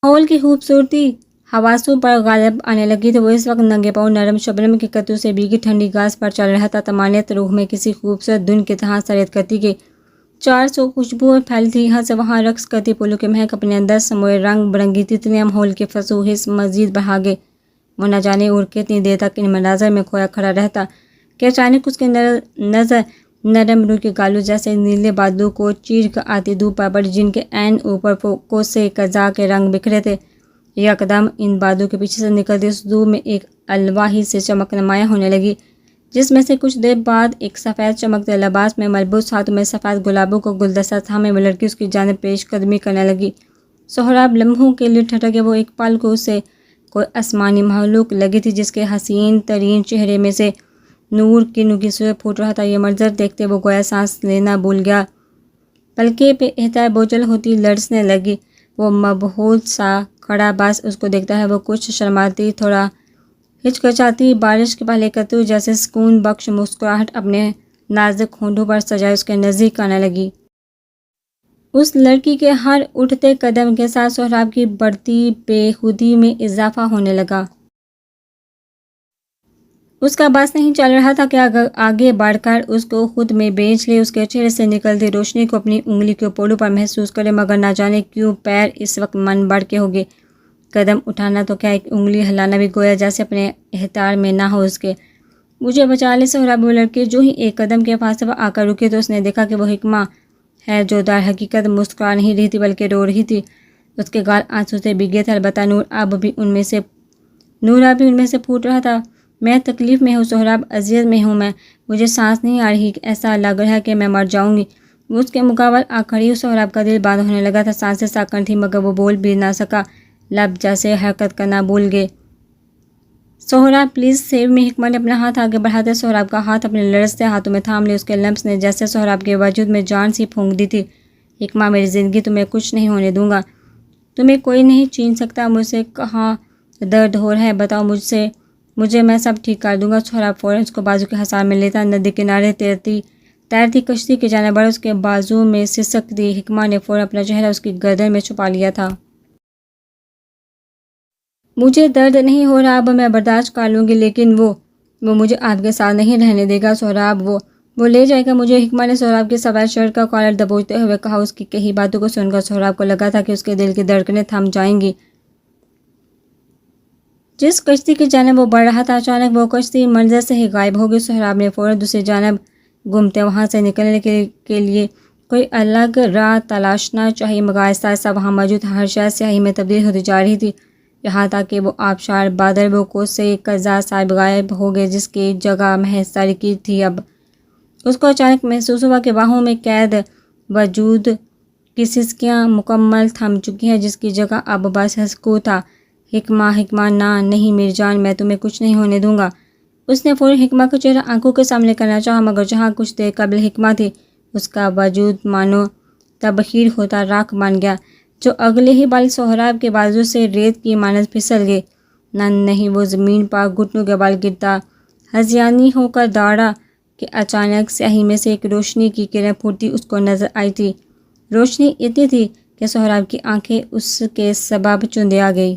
ماحول کی خوبصورتی حواسوں پر غالب آنے لگی تھی. وہ اس وقت ننگے پاؤں نرم شبنم کے قطروں سے بھیگی ٹھنڈی گھاس پر چل رہا تھا. طمانینت روح میں کسی خوبصورت دھن کی طرح سریت کرتی کہ 400 خوشبوئیں پھیلتی. یہاں سے وہاں رقص کرتی پھولوں کی مہک اپنے اندر سموئے رنگ برنگی تتلیاں ماحول کے فضو حس مزید بڑھا گئے. وہ نہ جانے اور کتنی دیر تک ان مناظر میں کھویا کھڑا رہتا کہ اچانک اس کی نظر نرم روح کے گالوں جیسے نیلے بادلوں کو چیر کر آتی دھوپ پر پڑی، جن کے عین اوپر کوسے قزاق کے رنگ بکھرے تھے. یکدم ان بادلوں کے پیچھے سے نکلتی اس دھوپ میں ایک الواحی سے چمک نمایاں ہونے لگی، جس میں سے کچھ دیر بعد ایک سفید چمکتے لباس میں ملبوس ہاتھوں میں سفید گلابوں کو گلدستہ تھامے وہ لڑکی اس کی جانب پیش قدمی کرنے لگی. سہراب لمحوں کے لیے ٹھٹکے. وہ ایک پل کو اسے کوئی آسمانی مخلوق لگی تھی جس کے حسین ترین چہرے میں سے نور کی نوکی سورج پھوٹ رہا تھا. یہ منظر دیکھتے وہ گویا سانس لینا بھول گیا، پلکیں بے اختیار بوجھل ہوتی لرزنے لگی. وہ مبہوت سا کھڑا، بس اس کو دیکھتا ہے. وہ کچھ شرماتی، تھوڑا ہچکچاتی، بارش کے پہلے قطروں جیسے سکون بخش مسکراہٹ اپنے نازک ہونٹوں پر سجائے اس کے نزدیک آنے لگی. اس لڑکی کے ہر اٹھتے قدم کے ساتھ سہراب کی بڑھتی بے خودی میں اضافہ ہونے لگا. اس کا بس نہیں چل رہا تھا کہ آگے بڑھ کر اس کو خود میں بیچ لے، اس کے چہرے سے نکلتی روشنی کو اپنی انگلی کے پولوں پر محسوس کرے. مگر نہ جانے کیوں پیر اس وقت من بڑھ کے ہو گئے. قدم اٹھانا تو کیا، ایک انگلی ہلانا بھی گویا جیسے اپنے اختیار میں نہ ہو اس کے. مجھے بچا لے سہراب. وہ لڑکی جو ہی ایک قدم کے فاصلے پر آ کر رکی تو اس نے دیکھا کہ وہ حکمہ ہے جو در حقیقت مسکرا نہیں رہی تھی بلکہ رو رہی تھی. اس کے گال آنسوں سے بھیگے تھے، البتہ نور اب بھی ان میں سے پھوٹ رہا تھا. میں تکلیف میں ہوں سہراب، اذیت میں ہوں میں، مجھے سانس نہیں آ رہی، ایسا لگ رہا ہے کہ میں مر جاؤں گی. وہ اس کے مقابل آ کھڑی. سہراب کا دل بند ہونے لگا تھا، سانسیں ساکن تھیں مگر وہ بول بھی نہ سکا، لب جیسے حرکت کرنا بھول گئے. Sohrab please save me. حکمہ نے اپنا ہاتھ آگے بڑھاتے سہراب کا ہاتھ اپنے لرزتے ہاتھوں میں تھام لیا. اس کے لمس نے جیسے سہراب کے وجود میں جان سی پھونک دی تھی. حکمہ میری زندگی تمہیں کچھ نہیں ہونے دوں گا، تمہیں کوئی نہیں چھین سکتا. مجھ سے کہاں درد ہو رہا ہے بتاؤ مجھے میں سب ٹھیک کر دوں گا. سہراب فوراً اس کو بازو کے حصار میں لیتا ندی کنارے تیرتی کشتی کی جانب بڑھا. اس کے بازو میں سسکتی حکمہ نے فوراً اپنا چہرہ اس کی گردن میں چھپا لیا تھا. مجھے درد نہیں ہو رہا، اب میں برداشت کر لوں گی، لیکن وہ مجھے آپ کے ساتھ نہیں رہنے دے گا سہراب. وہ لے جائے گا مجھے. حکمہ نے سہراب کی سفید شرٹ کا کالر دبوچتے ہوئے کہا. اس کی کہی باتوں کو سن کر سہراب کو لگا تھا کہ اس کے دل کی دھڑکنیں تھم جائیں گی. جس کشتی کی جانب وہ بڑھ رہا تھا اچانک وہ کشتی منظر سے ہی غائب ہو گئی. سہراب نے فوراً دوسری جانب گھومتے وہاں سے نکلنے کے لیے کوئی الگ راہ تلاشنا چاہیے، مگر آہستہ آہستہ وہاں موجود ہر شے سیاہی میں تبدیل ہوتی جا رہی تھی، یہاں تک کہ وہ آبشار بادل کو سے قزا صاحب غائب ہو گئے جس کی جگہ محض تاریکی تھی. اب اس کو اچانک محسوس ہوا کہ باہوں میں قید وجود کی سسکیاں مکمل تھم چکی ہیں، جس کی جگہ اب بس سکوت تھا. حکمہ نہیں میری جان، میں تمہیں کچھ نہیں ہونے دوں گا. اس نے فوراً حکمہ کا چہرہ آنکھوں کے سامنے کرنا چاہا، مگر جہاں کچھ دیر قبل حکمہ تھی اس کا وجود مانو تبخیر ہوتا راکھ بن گیا، جو اگلے ہی بل سہراب کے بازو سے ریت کی مانند پھسل گئے. نہیں وہ زمین پر گھٹنوں کے بل گرتا ہذیانی ہو کر دوڑا کہ اچانک سیاہی میں سے ایک روشنی کی کرن پھوٹتی اس کو نظر آئی تھی. روشنی اتنی تھی کہ سہراب کی آنکھیں اس کے سبب چندے آ گئی.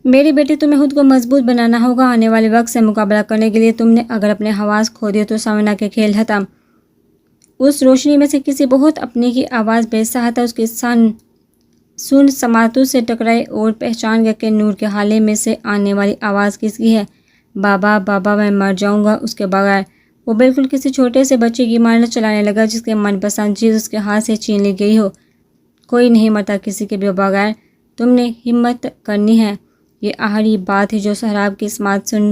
میری بیٹی تمہیں خود کو مضبوط بنانا ہوگا، آنے والے وقت سے مقابلہ کرنے کے لیے. تم نے اگر اپنے حواس کھو دیے تو سمجھنا کہ کھیل ختم. اس روشنی میں سے کسی بہت اپنے کی آواز بے سہتا اس کی سن سماعتوں سے ٹکرائی اور پہچان گیا کہ نور کے حالے میں سے آنے والی آواز کس کی ہے. بابا میں مر جاؤں گا اس کے بغیر. وہ بالکل کسی چھوٹے سے بچے کی مانند چلانے لگا جس کے من پسند چیز اس کے ہاتھ سے چھین لی گئی ہو. کوئی نہیں مرتا کسی کے بغیر، تم نے ہمت کرنی ہے۔ یہ آخری بات تھی جو سہراب کی سماعت سن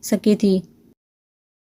سکی تھی۔